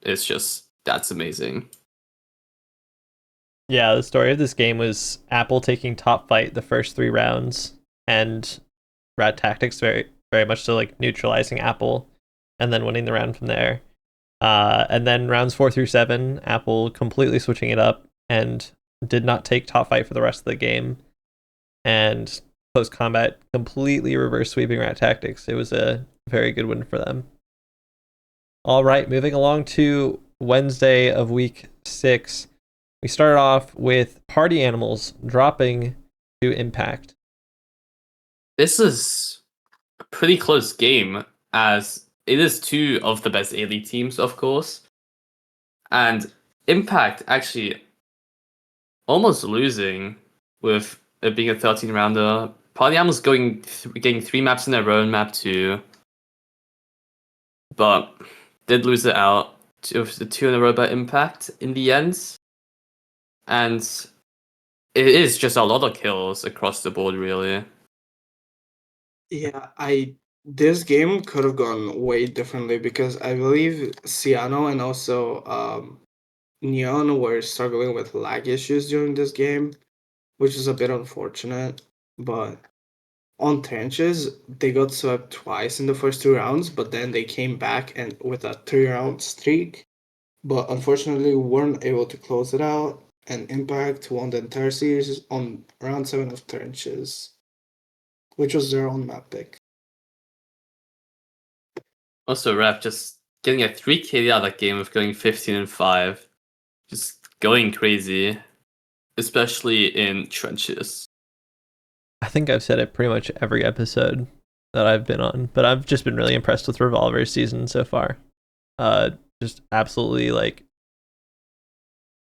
that's amazing. Yeah, the story of this game was Apple taking top fight the first 3 rounds, and Rat Tactics very much so like neutralizing Apple and then winning the round from there. And then rounds 4 through 7, Apple completely switching it up and did not take top fight for the rest of the game. And close combat completely reverse sweeping Rat Tactics. It was a very good win for them. All right, moving along to Wednesday of week 6. We started off with Party Animals dropping to Impact. This is a pretty close game, as it is 2 of the best A-League teams, of course. And Impact actually almost losing with it being a 13-rounder. Party Animals getting 3 maps in a row in map 2. But did lose it out to the 2 in a row by Impact in the end. And it is just a lot of kills across the board, really. Yeah, this game could have gone way differently because I believe Ciano and also Neon were struggling with lag issues during this game, which is a bit unfortunate. But on trenches, they got swept twice in the first 2 rounds, but then they came back and with a 3-round streak. But unfortunately, weren't able to close it out. And Impact won the entire series on round 7 of trenches, which was their own map pick. Also, Rep just getting a 3 KD out of that game with going 15-5. Just going crazy, especially in trenches. I think I've said it pretty much every episode that I've been on, but I've just been really impressed with Revolver's season so far. Just absolutely like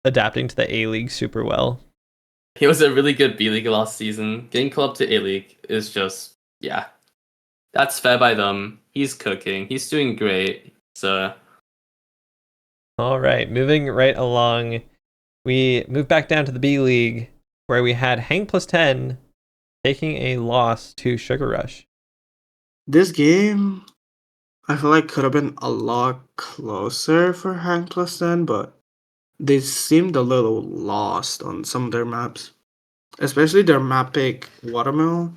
adapting to the A-League super well. He was a really good B-League last season. Getting called up to A-League is just, that's fair by them. He's cooking. He's doing great. So, all right, moving right along, we move back down to the B-League where we had Hang plus 10 taking a loss to Sugar Rush. This game, I feel like could have been a lot closer for Hang Plus 10, but they seemed a little lost on some of their maps, especially their map pick Watermill.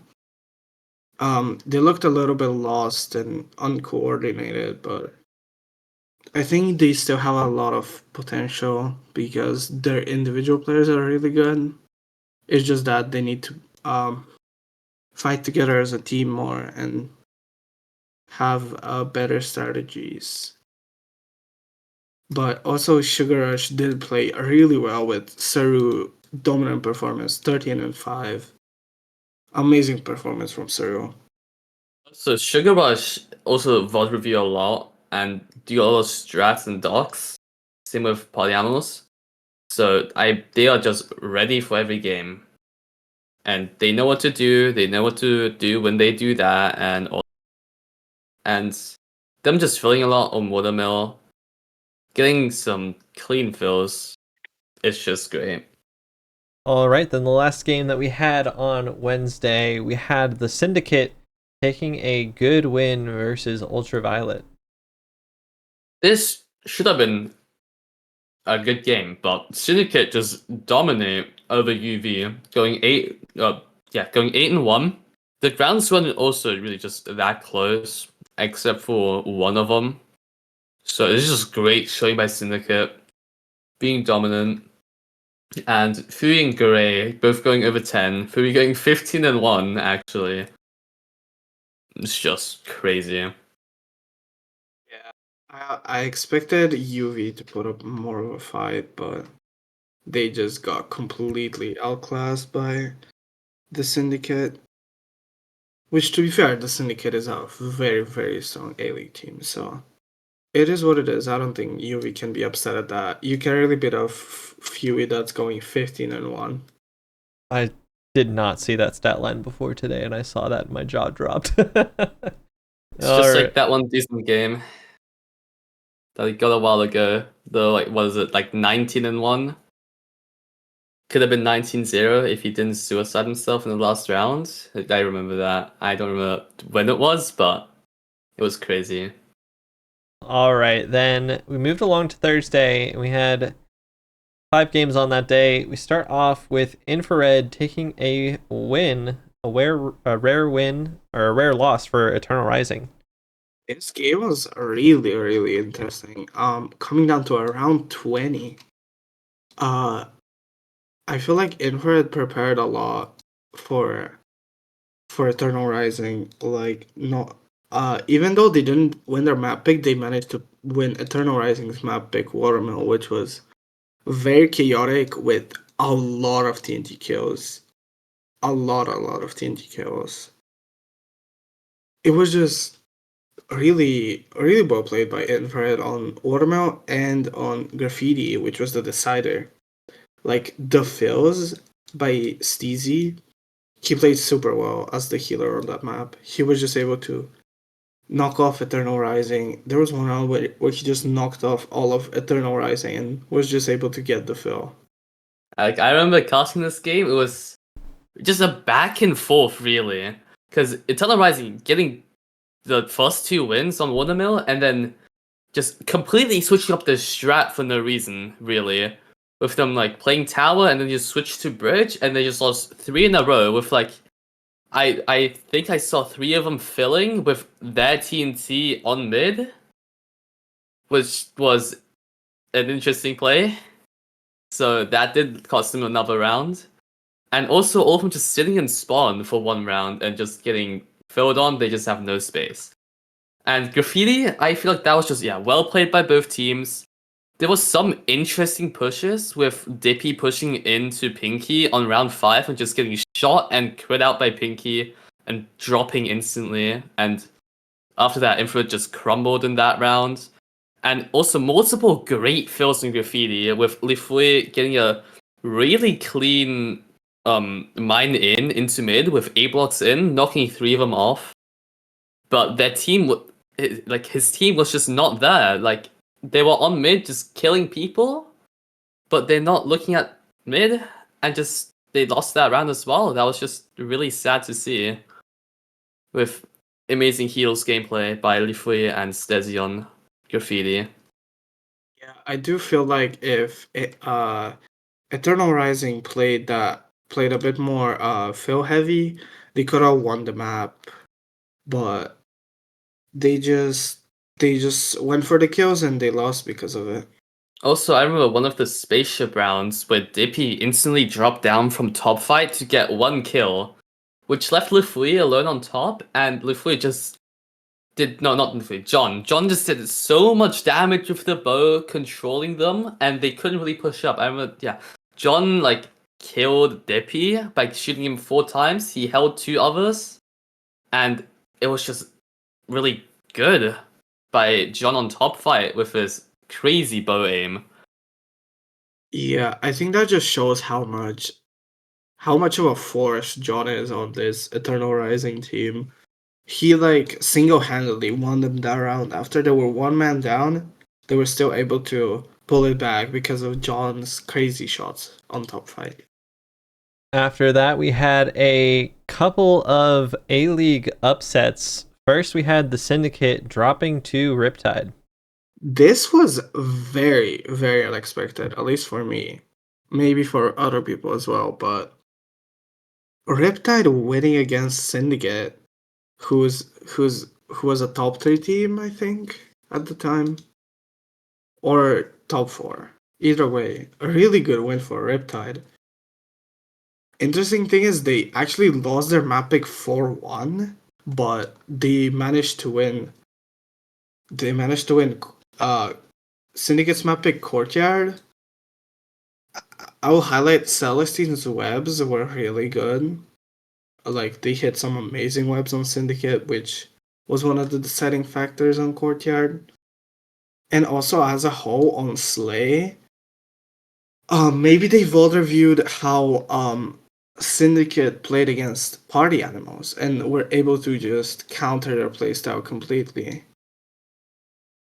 They looked a little bit lost and uncoordinated, but I think they still have a lot of potential because their individual players are really good. It's just that they need to fight together as a team more and have better strategies. But also Sugar Rush did play really well with Saru dominant performance, 13-5. Amazing performance from Saru. So Sugar Rush also VOD review a lot and do a lot of strats and docs. Same with Polyamorous. So they are just ready for every game. And they know what to do, they know what to do when they do that, and them just filling a lot on Watermill, getting some clean fills, it's just great. All right, then the last game that we had on Wednesday, we had the Syndicate taking a good win versus Ultraviolet. This should have been a good game, but Syndicate just dominate over UV, going 8-1. The grounds weren't also really just that close, except for one of them. So this is just great showing by Syndicate, being dominant. And Fui and Gray both going over 10. Fui going 15-1, actually. It's just crazy. Yeah, I expected UV to put up more of a fight, but they just got completely outclassed by the Syndicate. Which, to be fair, the Syndicate is a very, very strong A-League team, so it is what it is. I don't think UV can be upset at that. You can really beat a Fui that's going 15-1. I did not see that stat line before today, and I saw that and my jaw dropped. It's just like that one decent game that he got a while ago. The what is it, like 19-1? Could have been 19-0 if he didn't suicide himself in the last round. I remember that. I don't remember when it was, but it was crazy. All right, then we moved along to Thursday, and we had 5 games on that day. We start off with Infrared taking a win, a rare win, or a rare loss for Eternal Rising. This game was really, really interesting. Coming down to around 20. I feel like Infrared prepared a lot for Eternal Rising. Like, no, even though they didn't win their map pick, they managed to win Eternal Rising's map pick, Watermill, which was very chaotic with a lot of TNT kills. A lot of TNT kills. It was just really, really well played by Infrared on Watermill and on Graffiti, which was the decider. Like, the fills by Steezy, he played super well as the healer on that map. He was just able to knock off Eternal Rising. There was one round where he just knocked off all of Eternal Rising and was just able to get the fill. Like, I remember casting this game, it was just a back and forth, really. Because Eternal Rising getting the first 2 wins on Watermill and then just completely switching up their strat for no reason, really. With them like playing tower and then just switch to bridge and they just lost 3 in a row with like I think I saw 3 of them filling with their TNT on mid, which was an interesting play. So that did cost them another round. And also all of them just sitting in spawn for 1 round and just getting filled on, they just have no space. And Graffiti, I feel like that was just well played by both teams. There was some interesting pushes with Dippy pushing into Pinky on round 5 and just getting shot and crit out by Pinky and dropping instantly. And after that, Infrared just crumbled in that round. And also multiple great fills in Graffiti with Lifui getting a really clean mine into mid with A blocks in, knocking 3 of them off. But their team, like his team was just not there. Like, they were on mid just killing people, but they're not looking at mid and just they lost that round as well. That was just really sad to see. With amazing heals gameplay by Lifui and Stezion Graffiti. Yeah, I do feel like if Eternal Rising played a bit more fill heavy, they could have won the map, but they just went for the kills and they lost because of it. Also, I remember one of the spaceship rounds where Dippy instantly dropped down from top fight to get one kill, which left Lifui alone on top, and Lifui just did not Lifui, John. John just did so much damage with the bow, controlling them, and they couldn't really push up. I remember, John like killed Dippy by shooting him 4 times. He held 2 others, and it was just really good by John on top fight with his crazy bow aim. Yeah, I think that just shows how much of a force John is on this Eternal Rising team. He like single-handedly won them that round. After they were one man down, they were still able to pull it back because of John's crazy shots on top fight. After that, we had a couple of A-League upsets. First, we had the Syndicate dropping to Riptide. This was very, very unexpected, at least for me. Maybe for other people as well, but Riptide winning against Syndicate, who was a top 3 team, I think, at the time. Or top 4. Either way, a really good win for Riptide. Interesting thing is they actually lost their map pick 4-1, but they managed to win. Syndicate's map pick Courtyard. I will highlight Celestine's webs were really good. Like they hit some amazing webs on Syndicate, which was one of the deciding factors on Courtyard. And also as a whole on Slay. Maybe they've overviewed how Syndicate played against party animals and were able to just counter their playstyle completely.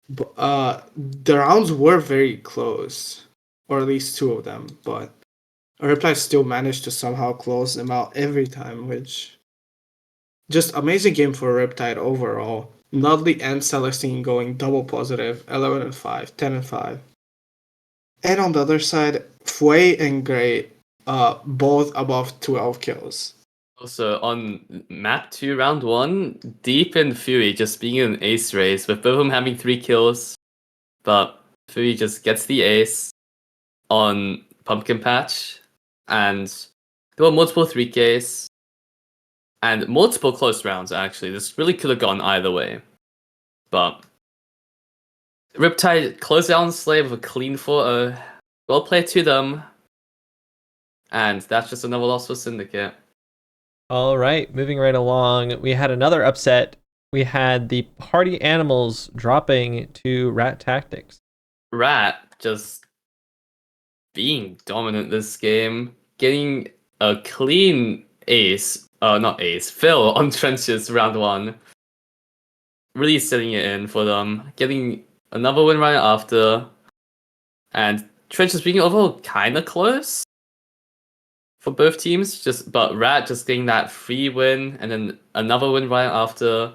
The rounds were very close, or at least 2 of them, but Riptide still managed to somehow close them out every time, which just amazing game for Riptide overall. Nodley and Celestine going double positive, 11-5, 10-5. And on the other side, Fui and Gray, both above 12 kills. Also, on map 2, round 1, Deep and Fury just being in an ace race, with both of them having 3 kills, but Fury just gets the ace on Pumpkin Patch, and there were multiple 3Ks, and multiple close rounds, actually. This really could have gone either way. But Riptide closed down Slay with a clean 4-0. Well played to them. And that's just another loss for Syndicate. All right, moving right along, we had another upset. We had the Party Animals dropping to Rat Tactics. Rat just being dominant this game, getting a clean fill on Trenches round 1. Really setting it in for them, getting another win right after, and Trenches being overall kind of close for both teams. But Rat just getting that free win and then another win right after.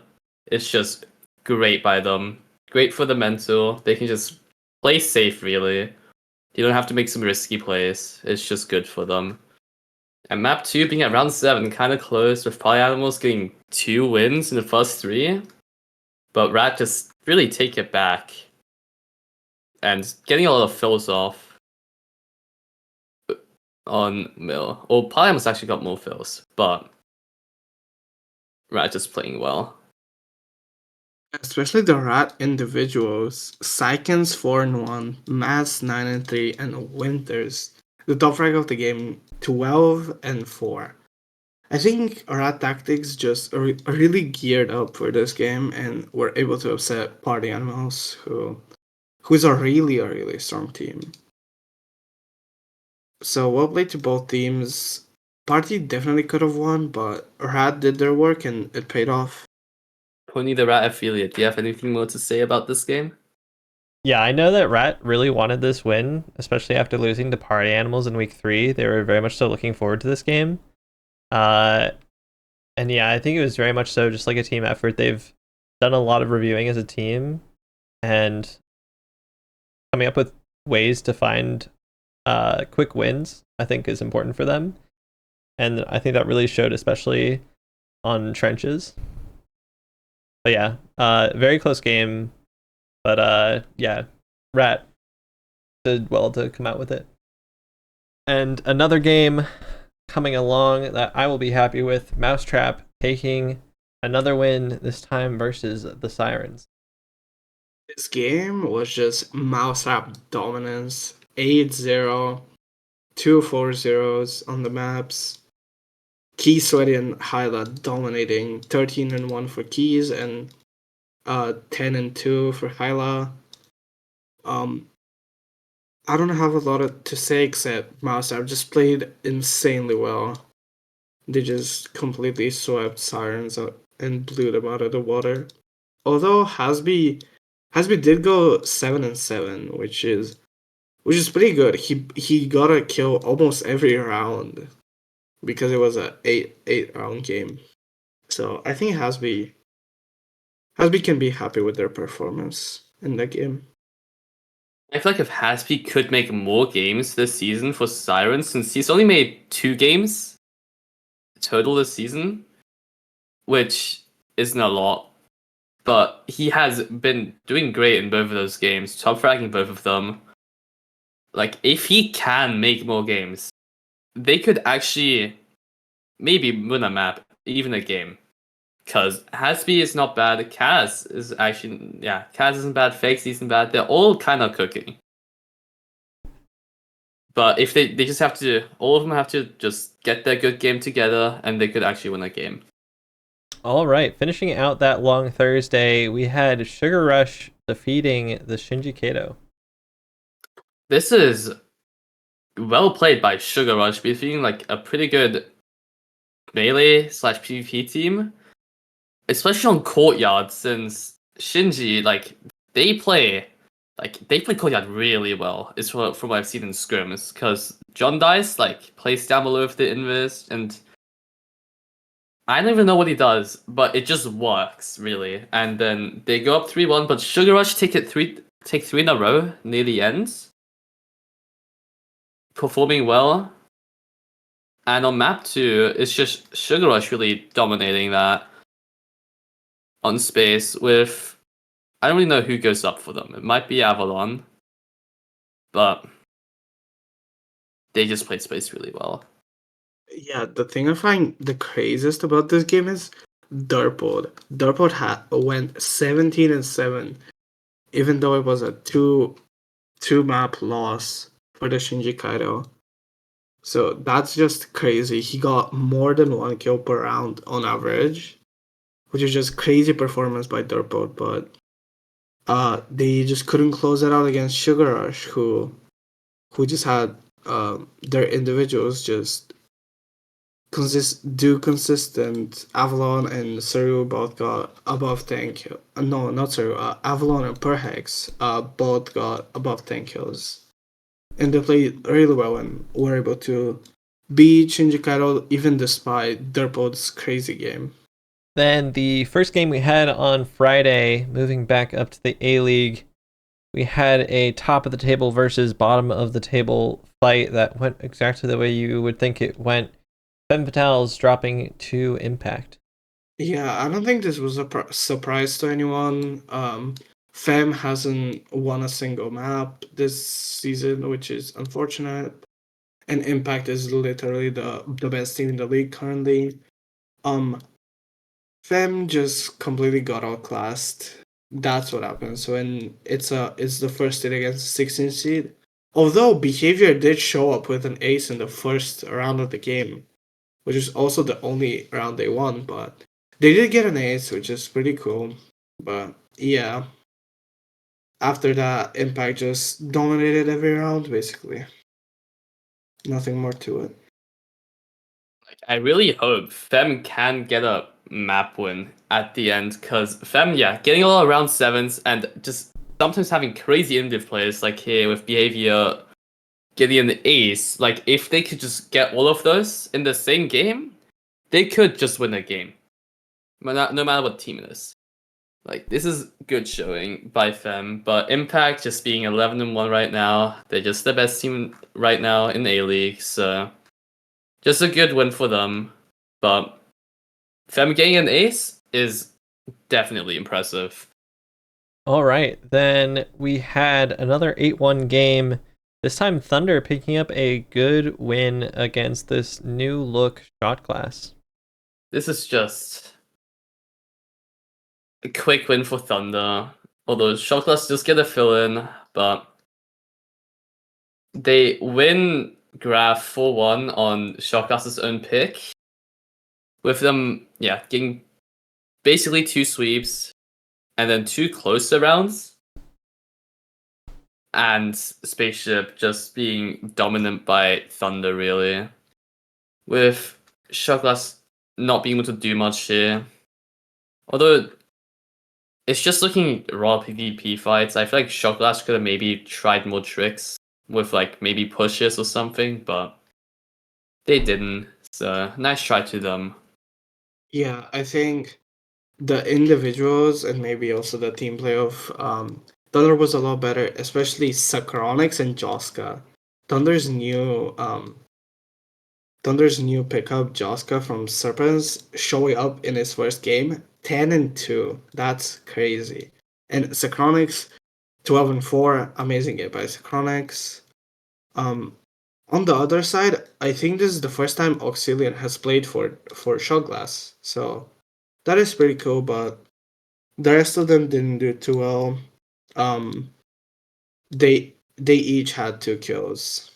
It's just great by them. Great for the mental. They can just play safe, really. You don't have to make some risky plays. It's just good for them. And map 2 being at round 7, kind of close, with Party Animals getting 2 wins in the first 3. But Rat just really take it back. And getting a lot of fills off on Mill. Well, Party Animals actually got more fills, but Rat just playing well. Especially the Rat individuals. Sycans 4-1, Mass 9-3, and Winters, the top rank of the game, 12-4. I think Rat Tactics just really geared up for this game and were able to upset Party Animals, who's a really strong team. So well played to both teams. Party definitely could have won, but Rat did their work and it paid off. Pony the Rat affiliate, do you have anything more to say about this game? Yeah, I know that Rat really wanted this win, especially after losing to Party Animals in week 3. They were very much so looking forward to this game. Uh, and yeah, I think it was very much so just like a team effort. They've done a lot of reviewing as a team and coming up with ways to find quick wins, I think is important for them. And I think that really showed, especially on trenches. But yeah, very close game. But yeah, Rat did well to come out with it. And another game coming along that I will be happy with, Mousetrap taking another win, this time versus the Sirens. This game was just Mousetrap dominance. 8-0, 2-4-0s on the maps. Key Sweaty and Hyla dominating 13-1 for Keys and 10-2 for Hyla. I don't have a lot to say except Mousetrap just played insanely well. They just completely swept Sirens and blew them out of the water. Although Hasby did go 7-7, which is pretty good. He got a kill almost every round because it was a 8 round game. So I think Hasby can be happy with their performance in that game. I feel like if Hasby could make more games this season for Sirens, since he's only made 2 games total this season, which isn't a lot, but he has been doing great in both of those games, top fragging both of them. Like, if he can make more games, they could actually maybe win a map, even a game. Because Hasby is not bad, Kaz is actually, yeah, Kaz isn't bad, Fakes isn't bad, they're all kind of cooking. But if they just have to, all of them have to just get their good game together, and they could actually win a game. All right, finishing out that long Thursday, we had Sugar Rush defeating the Shinjikeito. This is well played by Sugar Rush, being like a pretty good melee/PvP team, especially on Courtyard, since Shinji, like, they play Courtyard really well. It's from what I've seen in scrims, because John Dice like plays down below with the invis, and I don't even know what he does, but it just works really. And then they go up 3-1, but Sugar Rush take 3 in a row near the end, performing well. And on map 2, it's just Sugar Rush really dominating that on space with, I don't really know who goes up for them. It might be Avalon, but they just played space really well. Yeah, the thing I find the craziest about this game is Darpod. Darpod went 17-7, even though it was a two map loss for the Shinjikeito. So that's just crazy. He got more than 1 kill per round on average, which is just crazy performance by Darpod. But they just couldn't close it out against Sugar Rush, who just had their individuals just consistent. Avalon and Saru both got above 10 kills. No, not Saru. Avalon and Perhex both got above 10 kills. And they played really well and were able to beat Shinjikeito even despite Derpod's crazy game. Then the first game we had on Friday, moving back up to the A-League, we had a top of the table versus bottom of the table fight that went exactly the way you would think it went. Femme Fatale's dropping to Impact. Yeah, I don't think this was a surprise to anyone. Femme hasn't won a single map this season, which is unfortunate. And Impact is literally the best team in the league currently. Femme just completely got outclassed. That's what happens when it's the first seed against the 16th seed. Although Behavior did show up with an ace in the first round of the game, which is also the only round they won, but they did get an ace, which is pretty cool. But yeah, after that, Impact just dominated every round, basically. Nothing more to it. I really hope Femme can get a map win at the end, because Femme, yeah, getting all around 7s and just sometimes having crazy innovative players like here with Behavior, Gideon, Ace. Like if they could just get all of those in the same game, they could just win a game, no matter what team it is. Like this is good showing by Femme, but Impact just being 11-1 right now. They're just the best team right now in A-League, so just a good win for them. But Femme getting an ace is definitely impressive. All right, then we had another 8-1 game. This time Thunder picking up a good win against this new look shot class. This is just a quick win for Thunder. Although shot class just get a fill in, but they win Graph 4-1 on shot class's own pick. With them, getting basically 2 sweeps and then 2 closer rounds. And Spaceship just being dominant by Thunder, really. With Shotglass not being able to do much here. Although, it's just looking raw PvP fights. I feel like Shotglass could have maybe tried more tricks with, like, maybe pushes or something, but they didn't. So, nice try to them. Yeah, I think the individuals and maybe also the team play of Thunder was a lot better, especially Sakronix and Joska. Thunder's new pickup, Joska from Serpens, showing up in his first game, 10-2. That's crazy. And Sakronix, 12-4, amazing game by Sakronix. On the other side, I think this is the first time Auxilian has played for Shotglass, so that is pretty cool, but the rest of them didn't do too well. They each had 2 kills.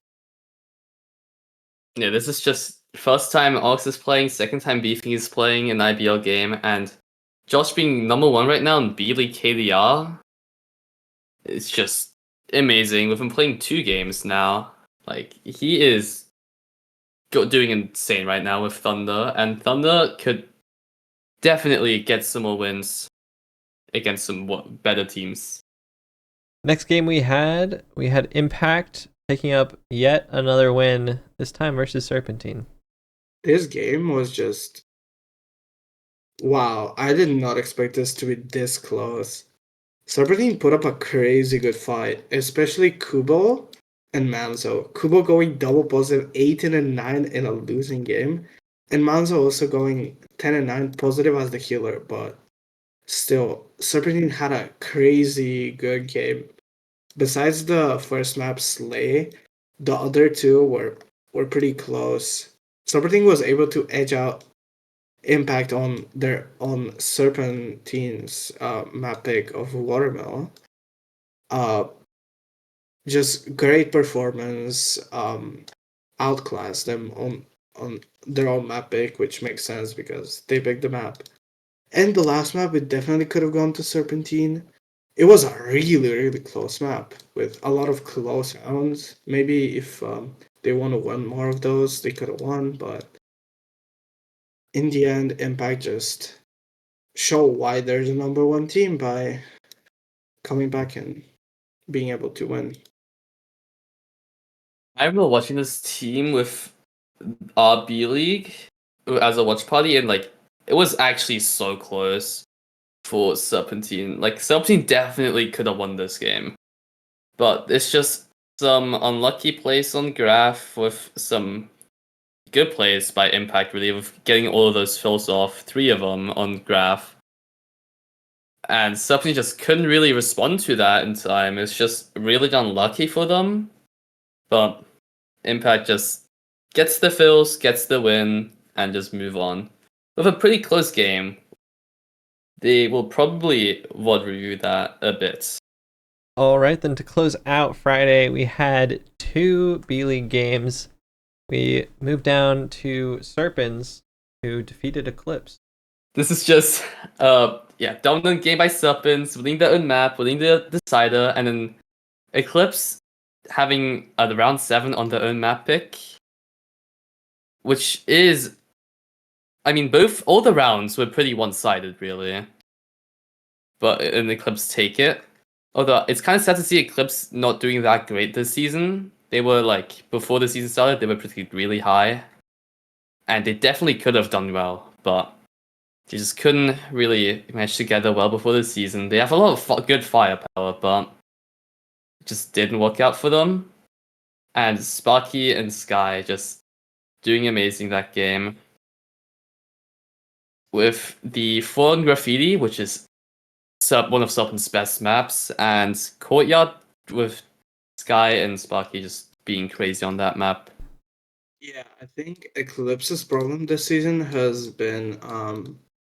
Yeah, this is just first time Ox is playing, second time Beefing is playing an IBL game, and Josh being number 1 right now in B League KDR. It's just amazing. With him playing 2 games now, like he is doing insane right now with Thunder, and Thunder could definitely get some more wins against some better teams. Next game we had Impact picking up yet another win, this time versus Serpentine. This game was just wow. I did not expect this to be this close. Serpentine put up a crazy good fight, especially Kubo and Manzo. Kubo going double positive 18-9 in a losing game, and Manzo also going 10-9 positive as the healer, but still, Serpentine had a crazy good game. Besides the first map Slay, the other 2 were pretty close. Serpentine was able to edge out Impact on Serpentine's map pick of Watermill. Just great performance. Outclassed them on their own map pick, which makes sense because they picked the map. And the last map, it definitely could have gone to Serpentine. It was a really, really close map with a lot of close rounds. Maybe if they want to win more of those, they could have won, but in the end, Impact just show why they're the number 1 team by coming back and being able to win. I remember watching this team with our B League as a watch party, and like it was actually so close for Serpentine. Like Serpentine definitely could have won this game, but it's just some unlucky plays on Graph with some good plays by Impact, really, with getting all of those fills off, 3 of them on Graph. And Serpentine just couldn't really respond to that in time. It's just really unlucky for them. But Impact just gets the fills, gets the win, and just move on. With a pretty close game, they will probably VOD review that a bit. All right, then to close out Friday, we had 2 B-League games. We moved down to Serpens, who defeated Eclipse. This is just, dominant game by Serpens, winning their own map, winning the decider, and then Eclipse having the round 7 on their own map pick, which is, all the rounds were pretty one-sided, really. But in Eclipse take it. Although it's kind of sad to see Eclipse not doing that great this season. They were like, before the season started, they were pretty really high. And they definitely could have done well, but they just couldn't really mesh together well before the season. They have a lot of good firepower, but it just didn't work out for them. And Sparky and Sky just doing amazing that game. With the Fallen Graffiti, which is one of Serpent's best maps, and Courtyard with Sky and Sparky just being crazy on that map. Yeah, I think Eclipse's problem this season has been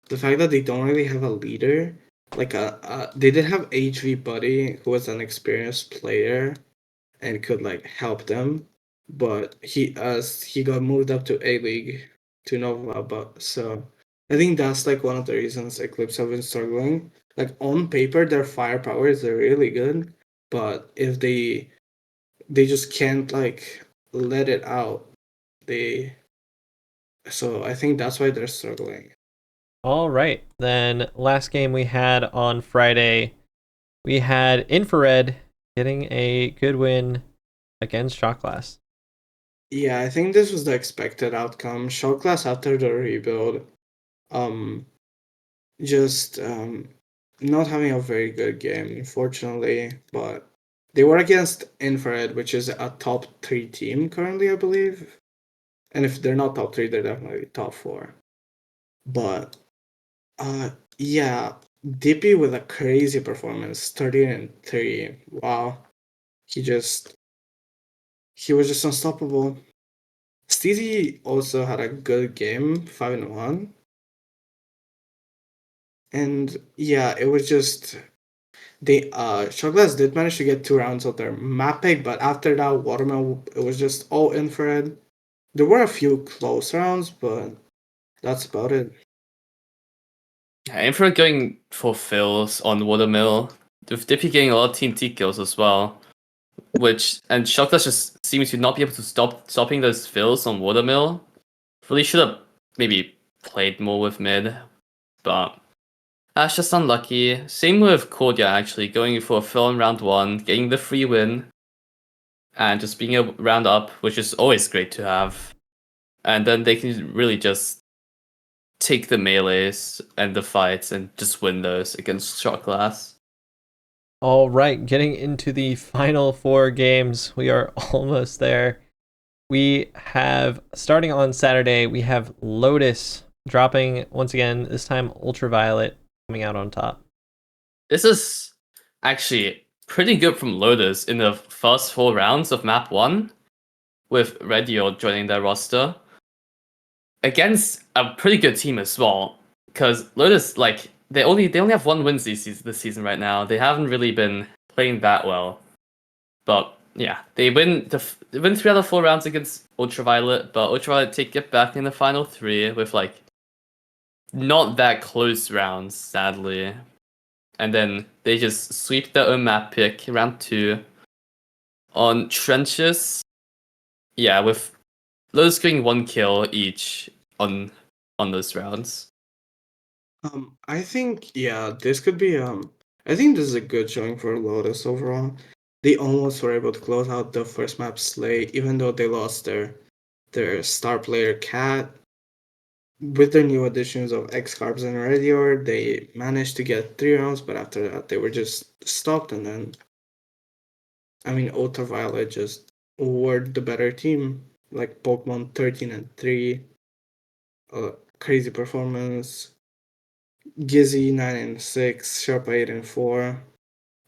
the fact that they don't really have a leader. Like they did have HV Buddy, who was an experienced player and could like help them, but he got moved up to A League to Nova, but so I think that's like one of the reasons Eclipse have been struggling. Like on paper, their firepower is really good, but if they just can't like let it out, so I think that's why they're struggling. All right. Then last game we had on Friday, we had Infrared getting a good win against Shot Glass. Yeah, I think this was the expected outcome. Shot Glass after the rebuild, just not having a very good game, unfortunately. But they were against Infrared, which is a top 3 team currently, I believe. And if they're not top 3, they're definitely top 4. But yeah, Dippy with a crazy performance, 30-3. Wow. He was just unstoppable. Steezy also had a good game, 5-1. And yeah, it was just they Shotglass did manage to get 2 rounds of their map pick, but after that Watermelon it was just all Infrared. There were a few close rounds, but that's about it. Yeah, Infrared going for fills on Watermill, with Dippy getting a lot of Team T kills as well. And Shotglass just seems to not be able to stopping those fills on Watermill. Really should have maybe played more with mid, but that's just unlucky. Same with Cordia actually, going for a fill in round 1, getting the free win, and just being a round up, which is always great to have. And then they can really just take the melees and the fights and just win those against Shot Glass. All right, getting into the final 4 games. We are almost there. We have, starting on Saturday, we have Lotus dropping once again, this time Ultraviolet coming out on top. This is actually pretty good from Lotus in the first 4 rounds of map 1, with Radio joining their roster. Against a pretty good team as well, because Lotus, like, they only have 1 win this season right now. They haven't really been playing that well, but yeah, they win 3 out of 4 rounds against Ultraviolet, but Ultraviolet take it back in the final 3 with like not that close rounds, sadly, and then they just sweep their own map pick round 2 on Trenches. Yeah, with Lotus getting 1 kill each on those rounds. I think this could be I think this is a good showing for Lotus overall. They almost were able to close out the first map Slay, even though they lost their star player Cat. With their new additions of X-Carbs and Radior, they managed to get 3 rounds, but after that they were just stopped, and then Ultraviolet just were the better team. Like Pokemon 13-3. Crazy performance. Gizzy 9-6, Sharp 8-4.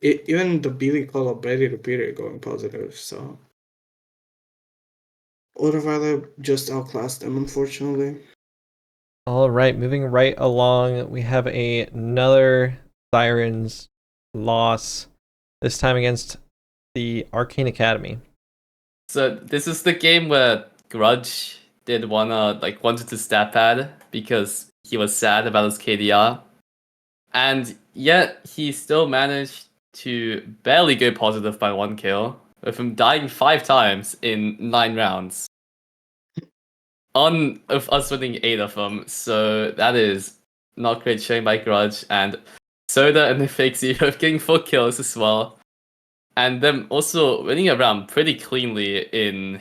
Even the Billy Call of Brady repeater going positive, so Ultraviolet just outclassed them, unfortunately. All right, moving right along, we have another Sirens loss, this time against the Arcane Academy. So this is the game where Grudge wanted to stat pad because he was sad about his KDR, and yet he still managed to barely go positive by 1 kill, with him dying 5 times in 9 rounds. On of us winning 8 of them, so that is not great showing by Grudge, and Soda and the Fake Zero getting 4 kills as well. And them also winning a round pretty cleanly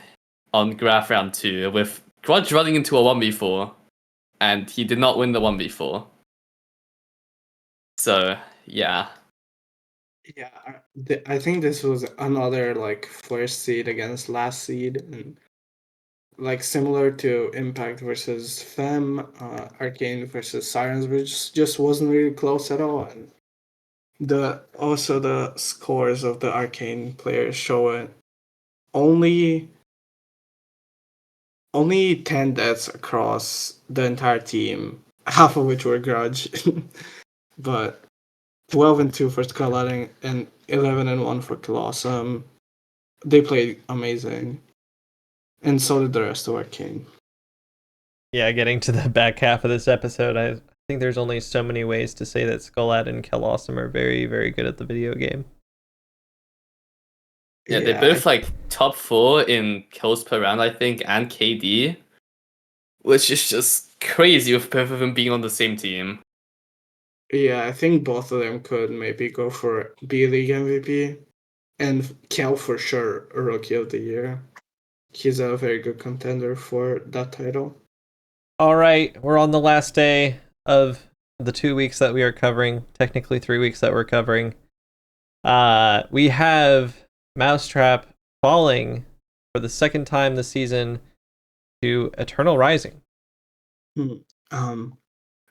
on Graph round 2 with Grudge running into a 1v4. And he did not win the 1v4. So, yeah. Yeah, I think this was another like first seed against last seed, and like similar to Impact versus Femme, Arcane versus Sirens, which just wasn't really close at all. And the scores of the Arcane players show it. Only 10 deaths across the entire team, half of which were Grudge, but 12-2 for Skylighting and 11-1 for Colossum. They played amazing, and so did the rest of Arcane. Yeah, getting to the back half of this episode, I think there's only so many ways to say that Skullad and Colossum are very, very good at the video game. Yeah, they're both like top 4 in kills per round, I think, and KD, which is just crazy with both of them being on the same team. Yeah, I think both of them could maybe go for B-League MVP, and Kel for sure Rookie of the Year. He's a very good contender for that title. All right, we're on the last day of the 2 weeks that we are covering, technically 3 weeks that we're covering. We have Mousetrap falling for the second time this season to Eternal Rising.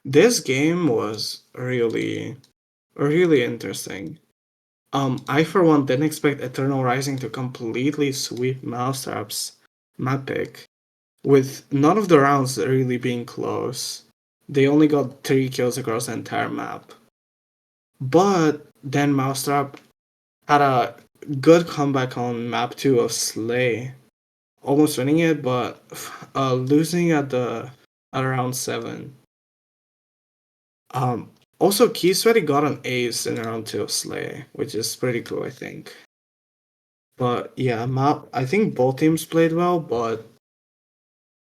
This game was really, really interesting. I for one didn't expect Eternal Rising to completely sweep Mousetrap's map pick, with none of the rounds really being close. They only got 3 kills across the entire map. But then Mousetrap had a good comeback on map 2 of Slay, almost winning it, but losing at round 7. Also, Key Sweaty got an ace in round 2 of Slay, which is pretty cool, I think. But yeah, I think both teams played well, but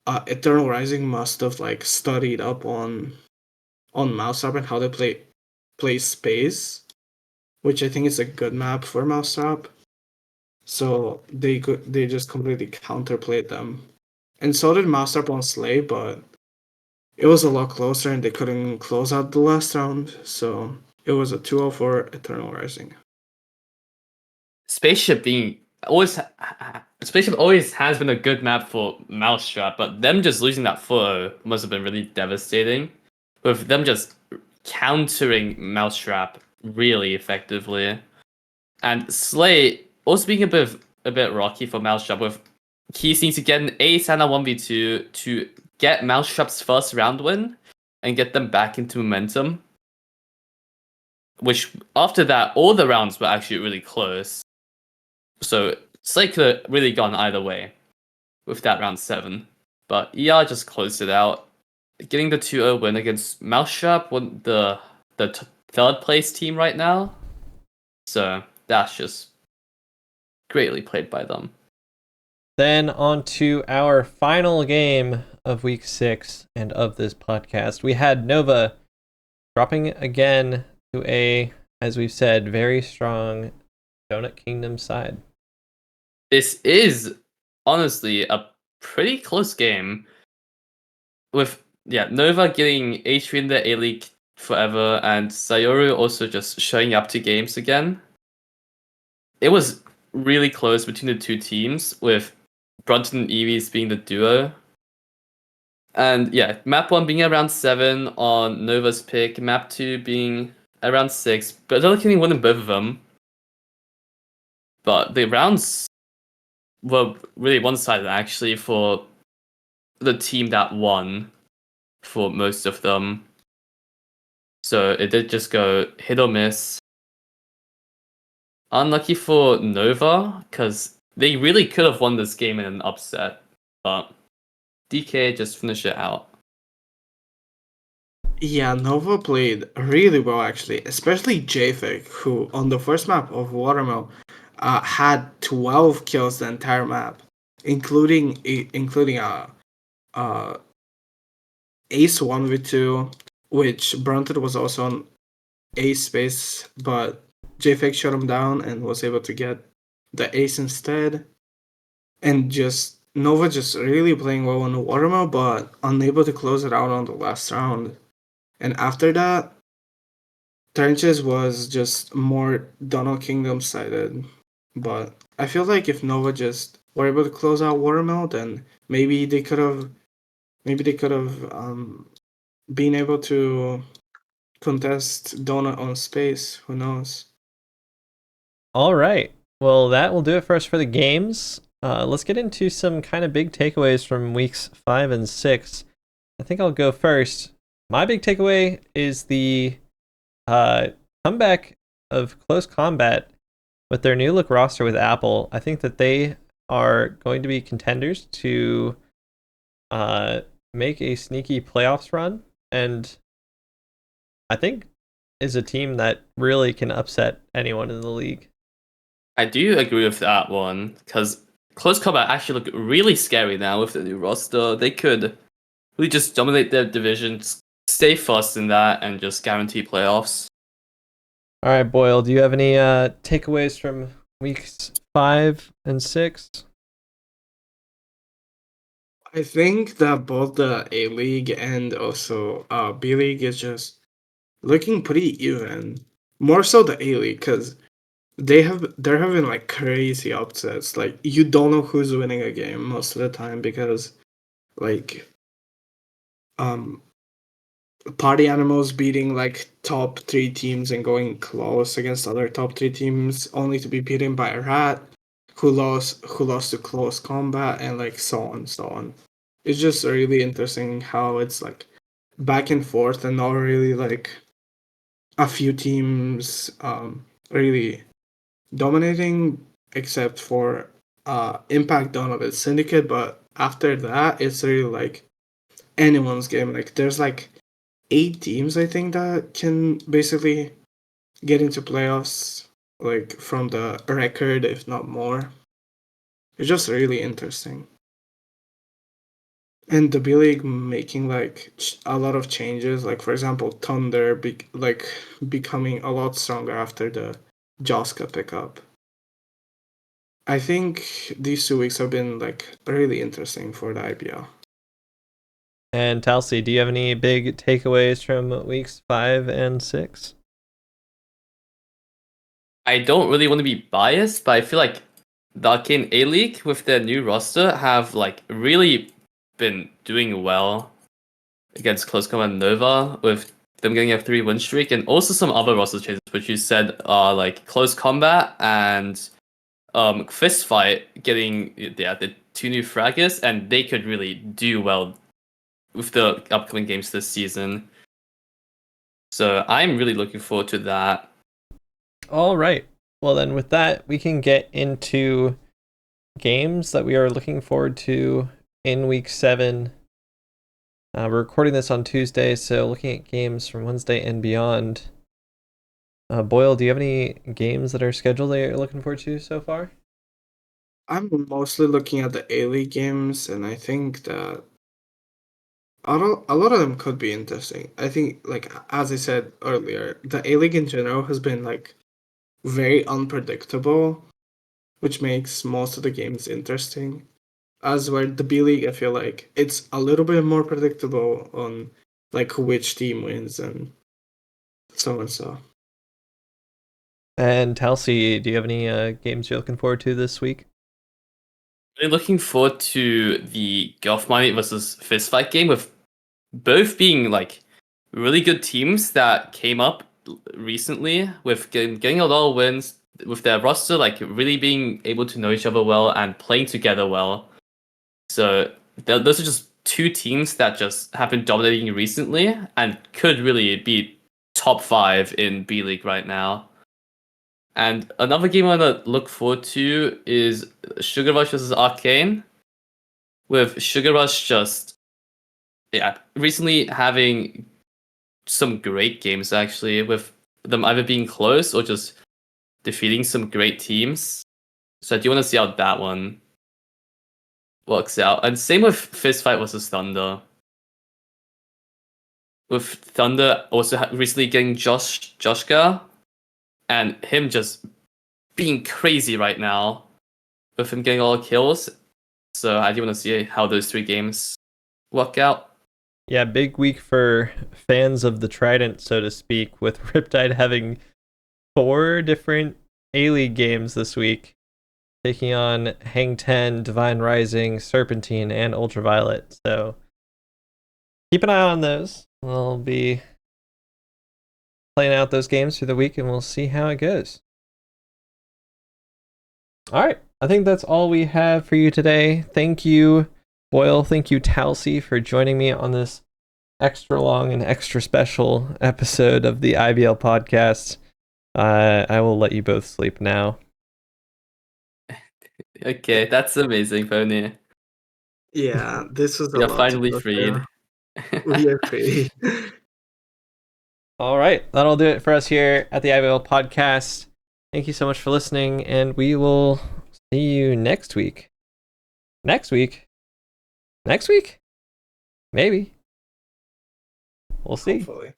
Eternal Rising must have like studied up on Mousetrap and how they play space, which I think is a good map for Mousetrap. So they just completely counterplayed them, and so did Mousetrap on Slay, but it was a lot closer, and they couldn't close out the last round. So it was a 2-0 for Eternal Rising. Spaceship always has been a good map for Mousetrap, but them just losing that 4 must have been really devastating. With them just countering Mousetrap really effectively, and Slay also being a bit rocky for Mousetrap, with Keys needs to get an ace and a 1v2 to get Mousetrap's first round win and get them back into momentum. Which after that, all the rounds were actually really close. So Slay could have really gone either way with that round 7. But ER just closed it out, getting the 2-0 win against Mousetrap, the third place team right now. So that's just greatly played by them. Then on to our final game of week 6 and of this podcast. We had Nova dropping again to a, as we've said, very strong Donut Kingdom side. This is honestly a pretty close game, with Nova getting H3 in the A-League forever, and Sayoru also just showing up to games again. It was really close between the two teams, with Brunton and Eevees being the duo. And yeah, map 1 being around 7 on Nova's pick, map 2 being around 6, but they're looking winning both of them. But the rounds were really one-sided actually for the team that won for most of them. So it did just go hit or miss. Unlucky for Nova, because they really could have won this game in an upset, but DK just finished it out. Yeah, Nova played really well actually, especially Jafik, who on the first map of Watermill had 12 kills the entire map, including Ace 1v2, which Brunton was also ace space, but JFX shut him down and was able to get the ace instead. And just Nova just really playing well on the watermill, but unable to close it out on the last round. And after that, Trenches was just more Donald Kingdom sided. But I feel like if Nova just were able to close out watermill, then maybe they could have been able to contest Donut on space. Who knows? All right. Well, that will do it for us for the games. Let's get into some kind of big takeaways from weeks 5 and 6. I think I'll go first. My big takeaway is the comeback of Close Combat with their new look roster with Apple. I think that they are going to be contenders to make a sneaky playoffs run, and I think is a team that really can upset anyone in the league. I do agree with that one, because Close Combat actually look really scary now with the new roster. They could really just dominate their division, stay first in that, and just guarantee playoffs. All right, Boyle, do you have any takeaways from weeks 5 and 6? I think that both the A League and also B League is just looking pretty even. More so the A League, because they're having like crazy upsets. Like you don't know who's winning a game most of the time because like party animals beating like top 3 teams and going close against other top 3 teams only to be beaten by a rat who lost to Close Combat, and like so on. It's just really interesting how it's like back and forth and not really like a few teams really dominating, except for Impact Donovan Syndicate. But after that, it's really like anyone's game. Like there's like 8 teams I think that can basically get into playoffs, like from the record, if not more. It's just really interesting. And the B League making like a lot of changes, like for example, Thunder becoming a lot stronger after the Joska pickup. I think these 2 weeks have been like really interesting for the IBL. And Talci, do you have any big takeaways from weeks 5 and 6? I don't really want to be biased, but I feel like the Arcane A League with their new roster have like really been doing well against Close Combat Nova, with them getting a 3-win streak, and also some other roster changes which you said are like Close Combat and Fist Fight getting the 2 new fraggers, and they could really do well with the upcoming games this season. So I'm really looking forward to that. All right. Well, then with that, we can get into games that we are looking forward to in week 7. We're recording this on Tuesday, so looking at games from Wednesday and beyond. Boyle, do you have any games that are scheduled that you're looking forward to so far? I'm mostly looking at the A League games, and I think that a lot of them could be interesting. I think, like as I said earlier, the A League in general has been like very unpredictable, which makes most of the games interesting. As where the B League, I feel like it's a little bit more predictable on like which team wins and so and so. And Talci, do you have any games you're looking forward to this week? Really looking forward to the Golf Money versus Fist Fight game, with both being like really good teams that came up recently, with getting a lot of wins, with their roster like really being able to know each other well and playing together well. So those are just 2 teams that just have been dominating recently and could really be top 5 in B League right now. And another game I want to look forward to is Sugar Rush versus Arcane, with Sugar Rush just recently having some great games, actually, with them either being close or just defeating some great teams. So I do want to see how that one works out. And same with Fist Fight versus Thunder. with Thunder also recently getting Joshka, and him just being crazy right now, with him getting all the kills. So I do want to see how those 3 games work out. Yeah, big week for fans of the Trident, so to speak, with Riptide having 4 different A-League games this week, taking on Hang 10, Divine Rising, Serpentine, and Ultraviolet. So keep an eye on those. We'll be playing out those games through the week, and we'll see how it goes. All right, I think that's all we have for you today. Thank you, Boyle. Thank you, Talci, for joining me on this extra long and extra special episode of the IBL podcast. I will let you both sleep now. Okay, that's amazing, Pony. Yeah, this was a You're lot. finally freed. We are free. All right, that'll do it for us here at the IBL podcast. Thank you so much for listening, and we will see you next week. Next week? Maybe. We'll see. Hopefully.